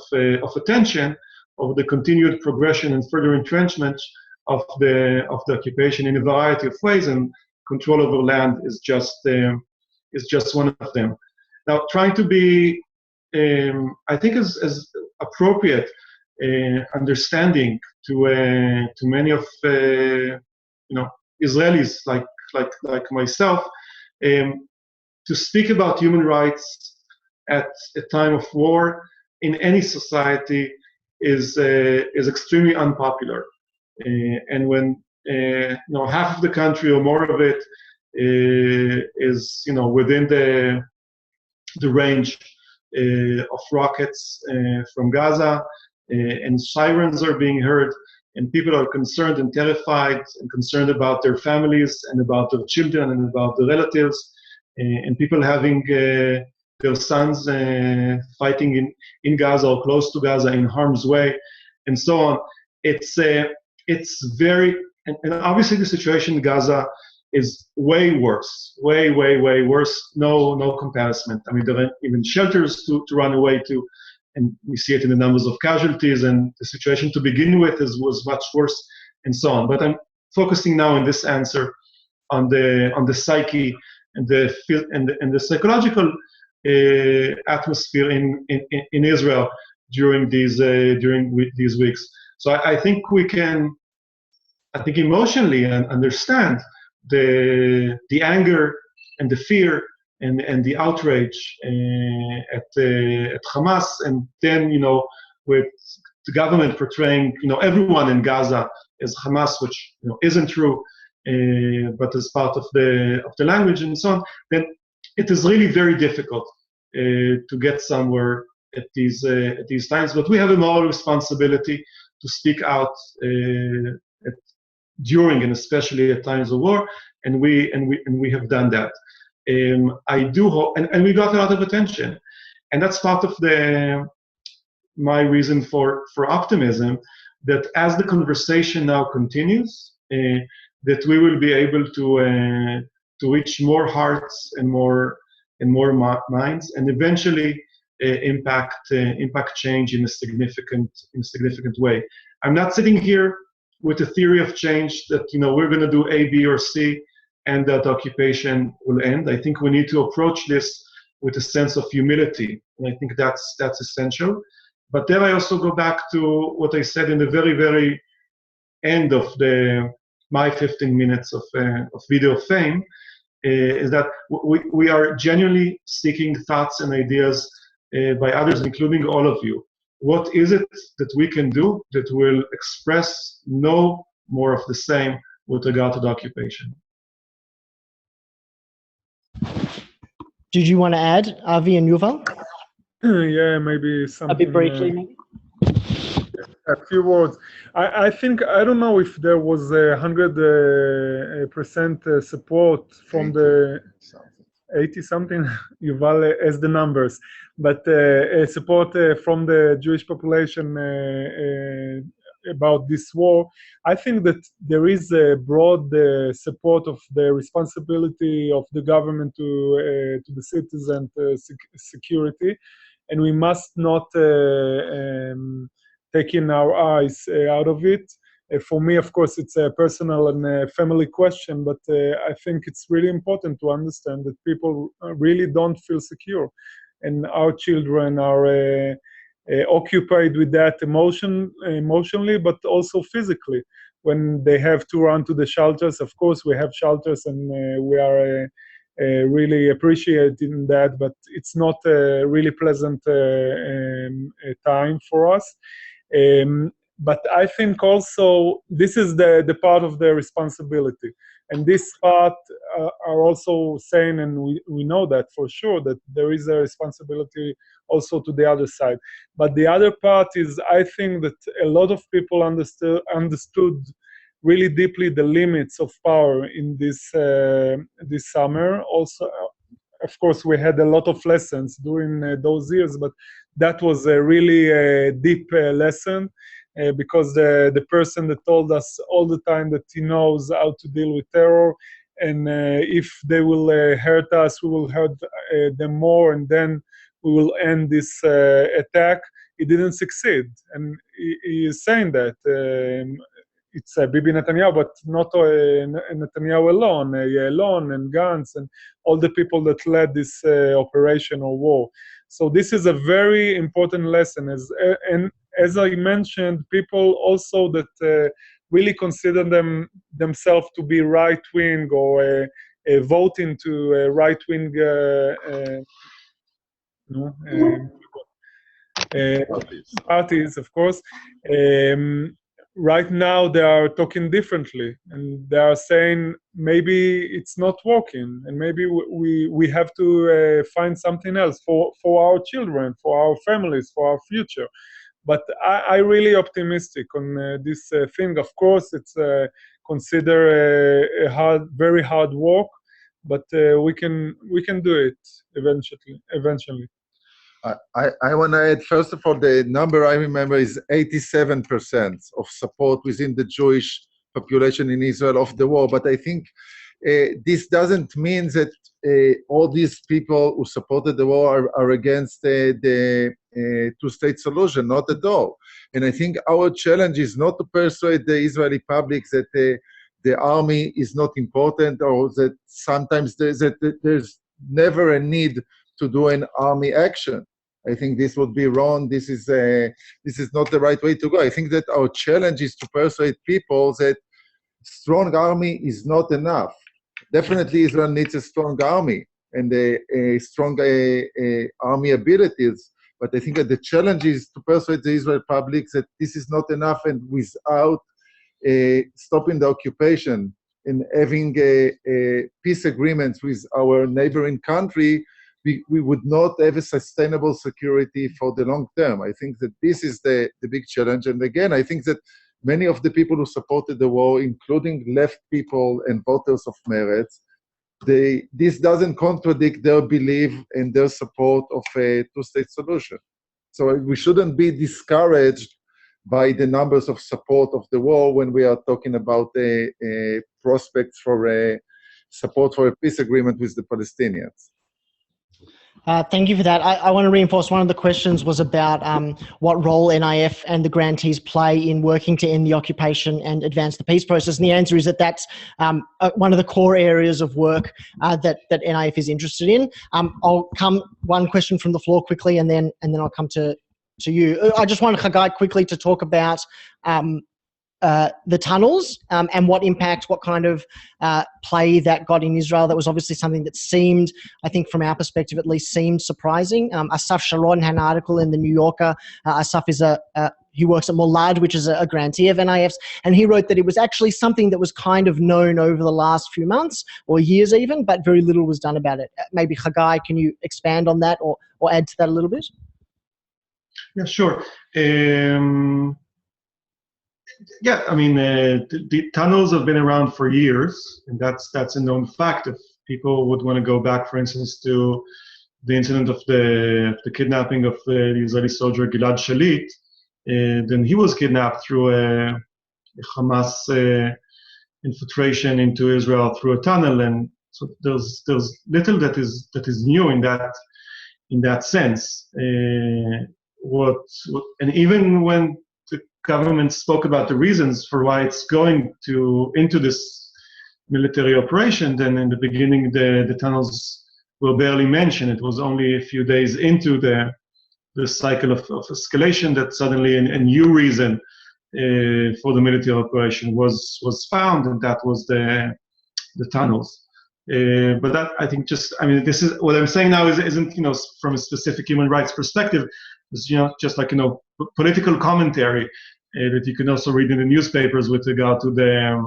attention of the continued progression and further entrenchment of the occupation in a variety of ways, and control over land is just one of them. Now, trying to be, I think, as appropriate understanding to many of Israelis like myself, to speak about human rights at a time of war in any society is extremely unpopular. And when half of the country or more of it is within the range of rockets from Gaza, and sirens are being heard, and people are concerned and terrified and concerned about their families and about their children and about their relatives, and people having their sons fighting in Gaza or close to Gaza in harm's way, and so on. It's very, and obviously the situation in Gaza is way worse, way worse. No comparison. I mean, there are even shelters to run away to, and we see it in the numbers of casualties, and the situation to begin with was much worse, and so on. But I'm focusing now in this answer on the psyche and the psychological atmosphere in Israel during these weeks. So I think we can, I think emotionally understand the anger and the fear and the outrage at Hamas, and then with the government portraying everyone in Gaza as Hamas, which isn't true, but as part of the language and so on. Then it is really very difficult to get somewhere at these times. But we have a moral responsibility to speak out during and especially at times of war, and we have done that. I do hope, and we got a lot of attention, and that's part of my reason for optimism, that as the conversation now continues, that we will be able to reach more hearts and more minds, and eventually impact change in a significant way. I'm not sitting here with a theory of change that we're going to do A, B, or C, and that occupation will end. I think we need to approach this with a sense of humility, and I think that's essential. But then I also go back to what I said in the very, very end of my 15 minutes of video fame, is that we are genuinely seeking thoughts and ideas by others, including all of you. What is it that we can do that will express no more of the same with regard to the occupation? Did you want to add, Avi and Yuval? Yeah, maybe something. A bit briefly, maybe. A few words. I think, I don't know if there was 100% support from the 80-something, Yuval as the numbers, but support from the Jewish population about this war. I think that there is a broad support of the responsibility of the government to the citizen security, and we must not taking our eyes out of it. For me, of course, it's a personal and family question, but I think it's really important to understand that people really don't feel secure. And our children are occupied with that emotionally, but also physically. When they have to run to the shelters, of course, we have shelters and we are really appreciating that, but it's not a really pleasant time for us. But I think also this is the part of the responsibility. And this part are also saying, and we know that for sure, that there is a responsibility also to the other side. But the other part is, I think that a lot of people understood really deeply the limits of power in this summer. Also, of course, we had a lot of lessons during those years, but that was a really deep lesson. Because the person that told us all the time that he knows how to deal with terror, and if they will hurt us, we will hurt them more, and then we will end this attack. He didn't succeed, and he is saying that it's Bibi Netanyahu, but not Netanyahu alone, Ya'alon and Gantz and all the people that led this operation or war. So this is a very important lesson, and as I mentioned, people also that really consider themselves to be right-wing or voting to right-wing parties, of course. Right now, they are talking differently, and they are saying maybe it's not working, and maybe we have to find something else for our children, for our families, for our future. But I'm really optimistic on this thing. Of course, it's consider a very hard work, but we can do it eventually. I want to add, first of all, the number I remember is 87% of support within the Jewish population in Israel of the war. But I think this doesn't mean that all these people who supported the war are against the two-state solution, not at all. And I think our challenge is not to persuade the Israeli public that the army is not important, or that sometimes there's never a need to do an army action. I think this would be wrong. This is not the right way to go. I think that our challenge is to persuade people that strong army is not enough. Definitely Israel needs a strong army and a strong army abilities. But I think that the challenge is to persuade the Israeli public that this is not enough, and without stopping the occupation and having peace agreements with our neighboring country, we would not have a sustainable security for the long term. I think that this is the big challenge. And again, I think that many of the people who supported the war, including left people and voters of Meretz, this doesn't contradict their belief and their support of a two-state solution. So we shouldn't be discouraged by the numbers of support of the war when we are talking about prospects for support for a peace agreement with the Palestinians. Thank you for that. I want to reinforce one of the questions was about what role NIF and the grantees play in working to end the occupation and advance the peace process. And the answer is that that's one of the core areas of work that NIF is interested in. I'll come one question from the floor quickly, and then I'll come to you. I just wanted Hagai quickly to talk about the tunnels and what impact, what kind of play that got in Israel. That was obviously something that seemed, I think from our perspective at least, seemed surprising. Asaf Sharon had an article in the New Yorker. Asaf is he works at Molad, which is a grantee of NIF's, and he wrote that it was actually something that was kind of known over the last few months or years even, but very little was done about it. Maybe Hagai, can you expand on that or add to that a little bit? Yeah, sure. Yeah, I mean, the tunnels have been around for years, and that's a known fact. If people would want to go back, for instance, to the incident of the kidnapping of the Israeli soldier Gilad Shalit, then he was kidnapped through a Hamas infiltration into Israel through a tunnel, and so there's little that is new in that sense. And even when the government spoke about the reasons for why it's going into this military operation, then in the beginning the tunnels were barely mentioned. It was only a few days into the cycle of escalation that suddenly a new reason for the military operation was found, and that was the tunnels. But that, I think, this is what I'm saying now isn't from a specific human rights perspective. It's just like political commentary that you can also read in the newspapers with regard to the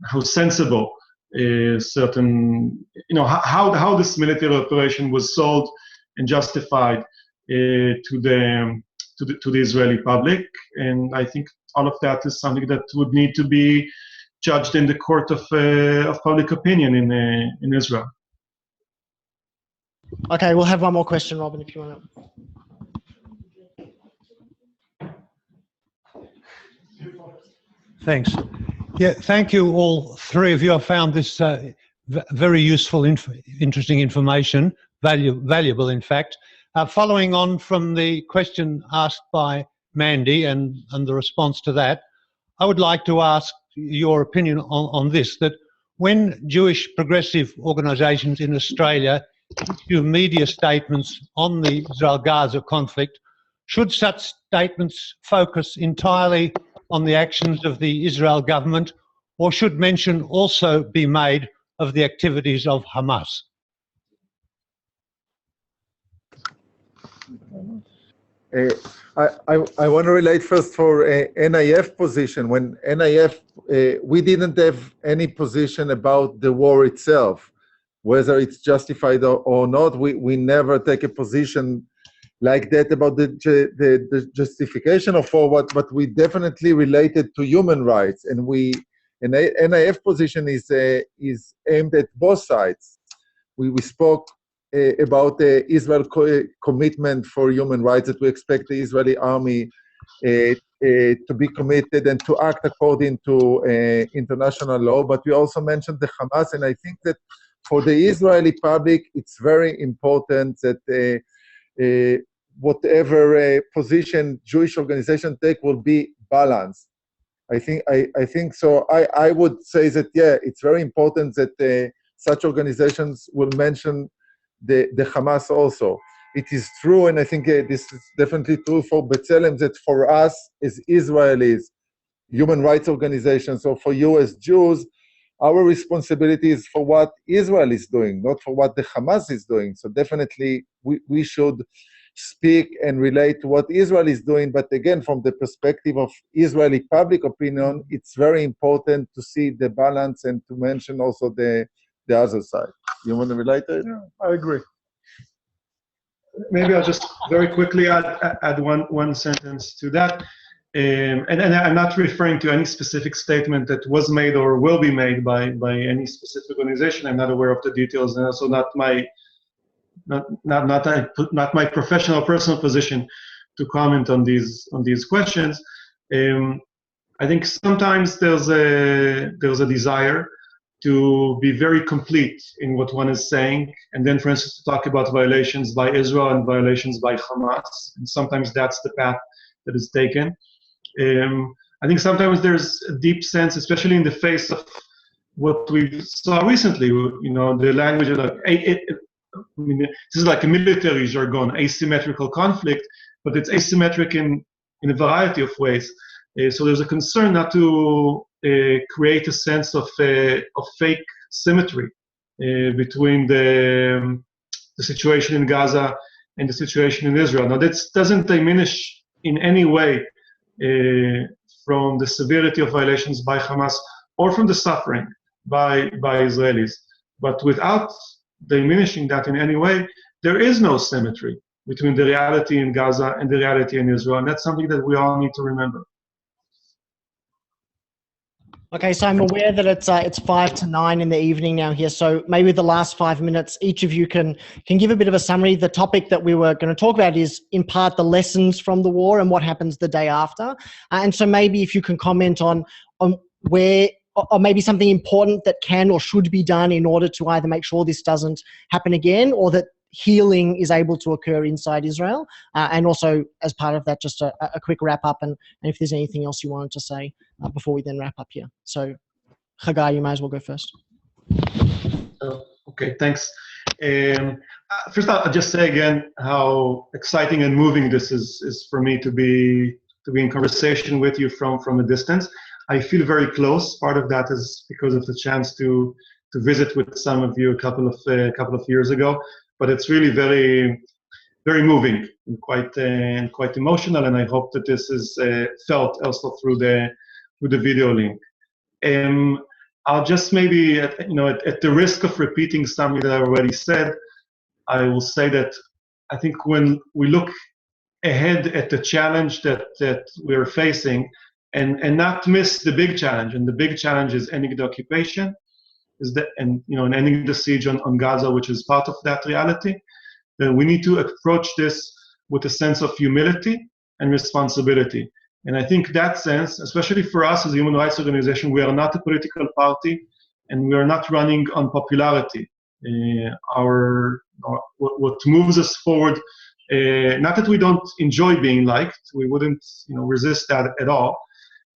how sensible certain how this military operation was sold and justified to the Israeli public, and I think all of that is something that would need to be judged in the court of public opinion in Israel. Okay, we'll have one more question, Robin, if you want to. Thanks. Yeah, thank you, all three of you. I found this very useful, interesting information, valuable, in fact. Following on from the question asked by Mandy and the response to that, I would like to ask your opinion on this, that when Jewish progressive organisations in Australia issue media statements on the Israel-Gaza conflict, should such statements focus entirely on the actions of the Israel government, or should mention also be made of the activities of Hamas? I want to relate first for NIF position. When NIF, we didn't have any position about the war itself, whether it's justified or not. We never take a position like that about the justification of war, but we definitely related to human rights, and NIF position is aimed at both sides. We spoke about the Israel commitment for human rights, that we expect the Israeli army to be committed and to act according to international law, but we also mentioned the Hamas, and I think that for the Israeli public, it's very important that whatever position Jewish organizations take will be balanced. I think so. I would say that, yeah, it's very important that such organizations will mention the Hamas also. It is true, and I think this is definitely true for B'Tselem, that for us as Israelis, human rights organizations, or for you as Jews, our responsibility is for what Israel is doing, not for what the Hamas is doing. So definitely we should speak and relate to what Israel is doing. But again, from the perspective of Israeli public opinion, it's very important to see the balance and to mention also the other side. You want to relate to it? Yeah, I agree. Maybe I'll just very quickly add one sentence to that. And I'm not referring to any specific statement that was made or will be made by any specific organization. I'm not aware of the details, and also not my professional personal position to comment on these questions. I think sometimes there's a desire to be very complete in what one is saying, and then, for instance, to talk about violations by Israel and violations by Hamas, and sometimes that's the path that is taken. I think sometimes there's a deep sense, especially in the face of what we saw recently, the language of this is like a military jargon, asymmetrical conflict, but it's asymmetric in a variety of ways. So there's a concern not to create a sense of fake symmetry between the situation in Gaza and the situation in Israel. Now, that doesn't diminish in any way from the severity of violations by Hamas or from the suffering by Israelis. But without diminishing that in any way, there is no symmetry between the reality in Gaza and the reality in Israel. And that's something that we all need to remember. Okay, so I'm aware that it's 5 to 9 in the evening now here. So maybe the last 5 minutes, each of you can give a bit of a summary. The topic that we were going to talk about is in part the lessons from the war and what happens the day after. And so maybe if you can comment on where, or maybe something important that can or should be done in order to either make sure this doesn't happen again, or that healing is able to occur inside Israel. And also, as part of that, just a quick wrap up, and if there's anything else you wanted to say before we then wrap up here. So, Hagai, you might as well go first. Okay, thanks. First, I'll just say again how exciting and moving this is for me to be in conversation with you from a distance. I feel very close. Part of that is because of the chance to visit with some of you a couple of years ago. But it's really very, very moving and quite emotional. And I hope that this is felt also through the video link. I'll just maybe, at the risk of repeating something that I already said, I will say that I think when we look ahead at the challenge that we're facing, and not miss the big challenge, and the big challenge is ending the occupation, and ending the siege on Gaza, which is part of that reality, then we need to approach this with a sense of humility and responsibility. And I think that sense, especially for us as a human rights organization, we are not a political party, and we are not running on popularity. What moves us forward, not that we don't enjoy being liked, we wouldn't resist that at all.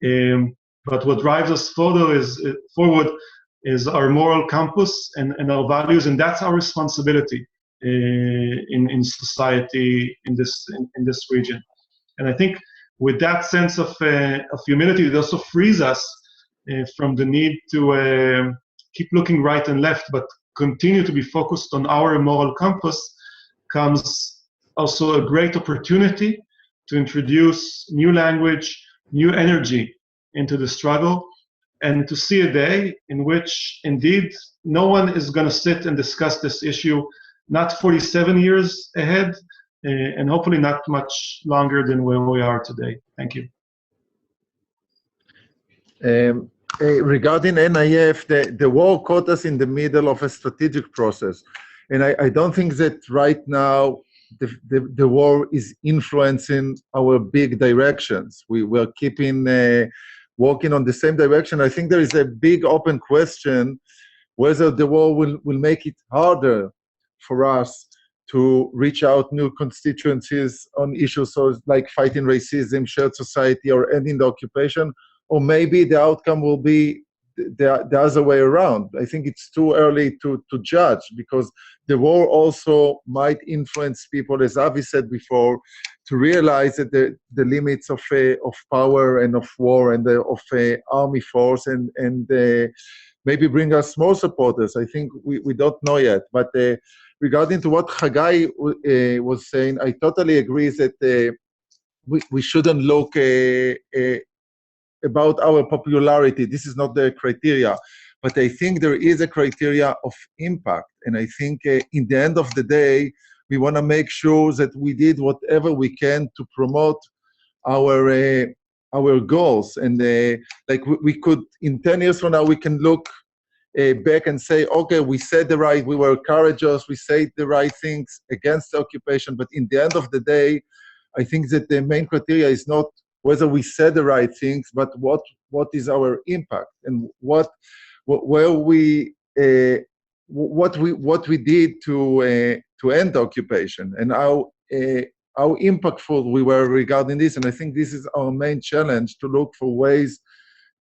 But what drives us forward is our moral compass and our values, and that's our responsibility in society in this region. And I think with that sense of humility, it also frees us from the need to keep looking right and left, but continue to be focused on our moral compass. Comes also a great opportunity to introduce new language, new energy into the struggle, and to see a day in which, indeed, no one is going to sit and discuss this issue, not 47 years ahead, and hopefully not much longer than where we are today. Thank you. Regarding NIF, the war caught us in the middle of a strategic process. And I don't think that right now the war is influencing our big directions. We were keeping working on the same direction. I think there is a big open question whether the war will make it harder for us to reach out new constituencies on issues like fighting racism, shared society, or ending the occupation, or maybe the outcome will be the other way around. I think it's too early to judge, because the war also might influence people, as Avi said before, to realize that the limits of power and of war and of army force, and maybe bring us more supporters. I think we don't know yet. But regarding to what Hagai was saying, I totally agree that we shouldn't look about our popularity. This is not the criteria. But I think there is a criteria of impact. And I think in the end of the day, we want to make sure that we did whatever we can to promote our goals. And like we could, in 10 years from now, we can look back and say, okay, we were courageous, we said the right things against the occupation. But in the end of the day, I think that the main criteria is not whether we said the right things, but what is our impact, and what we did to end the occupation, and how impactful we were regarding this. And I think this is our main challenge, to look for ways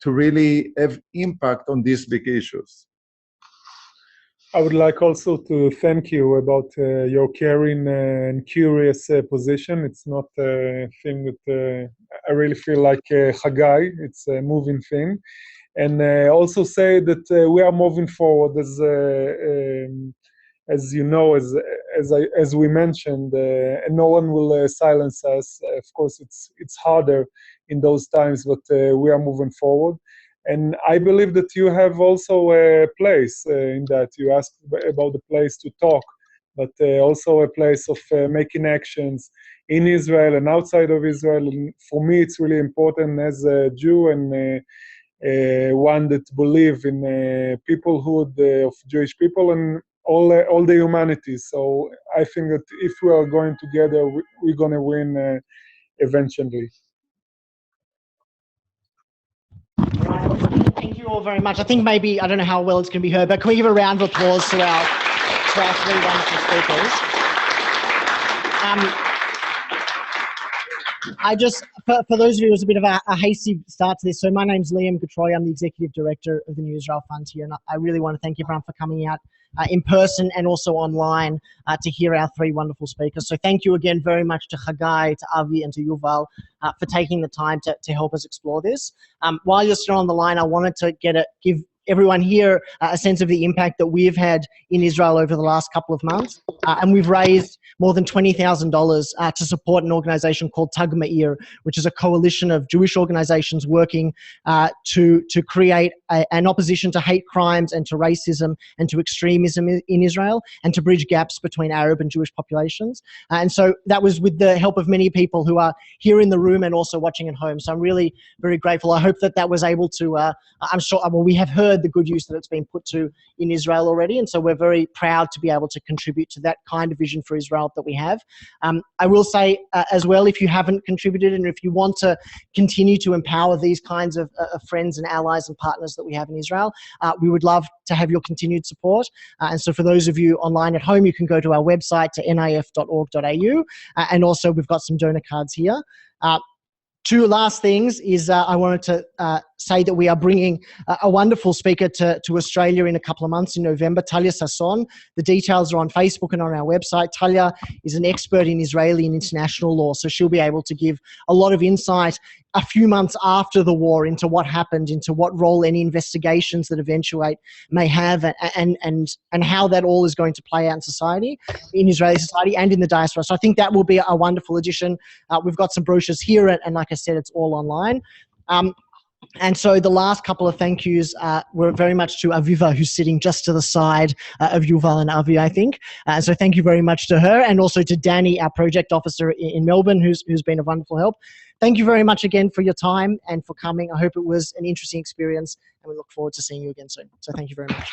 to really have impact on these big issues. I would like also to thank you about your caring and curious position. It's not a thing that I really feel like Hagai. It's a moving thing. And also say that we are moving forward, as you know, as we mentioned, and no one will silence us. Of course, it's harder in those times, but we are moving forward. And I believe that you have also a place in that. You asked about the place to talk, but also a place of making actions in Israel and outside of Israel. And for me, it's really important as a Jew and one that believe in peoplehood of Jewish people and all the humanity. So I think that if we are going together, we're going to win eventually. Thank you all very much. I think maybe, I don't know how well it's going to be heard, but can we give a round of applause to our three wonderful speakers? For those of you, it was a bit of a hasty start to this. So my name's Liam Gatroy. I'm the Executive Director of the New Israel Fund here. And I really want to thank everyone for coming out in person and also online to hear our three wonderful speakers. So thank you again very much to Hagai, to Avi, and to Yuval for taking the time to help us explore this. While you're still on the line, I wanted to give everyone here a sense of the impact that we've had in Israel over the last couple of months. And we've raised more than $20,000 to support an organization called Tag Meir, which is a coalition of Jewish organizations working to create an opposition to hate crimes and to racism and to extremism in Israel, and to bridge gaps between Arab and Jewish populations. And so that was with the help of many people who are here in the room and also watching at home. So I'm really very grateful. I hope that was able to, I'm sure, well, we have heard the good use that it's been put to in Israel already. And so we're very proud to be able to contribute to that kind of vision for Israel that we have. I will say as well, if you haven't contributed and if you want to continue to empower these kinds of friends and allies and partners that we have in Israel, we would love to have your continued support. And so for those of you online at home, you can go to our website, to nif.org.au. And also we've got some donor cards here. Two last things is I wanted to say that we are bringing a wonderful speaker to Australia in a couple of months in November, Talia Sasson. The details are on Facebook and on our website. Talia is an expert in Israeli and international law, so she'll be able to give a lot of insight a few months after the war into what happened, into what role any investigations that eventuate may have, and how that all is going to play out in society, in Israeli society and in the diaspora. So I think that will be a wonderful addition. We've got some brochures here, and like I said, it's all online. And so the last couple of thank yous were very much to Aviva, who's sitting just to the side of Yuval and Avi, I think. So thank you very much to her, and also to Danny, our project officer in Melbourne, who's been a wonderful help. Thank you very much again for your time and for coming. I hope it was an interesting experience, and we look forward to seeing you again soon. So thank you very much.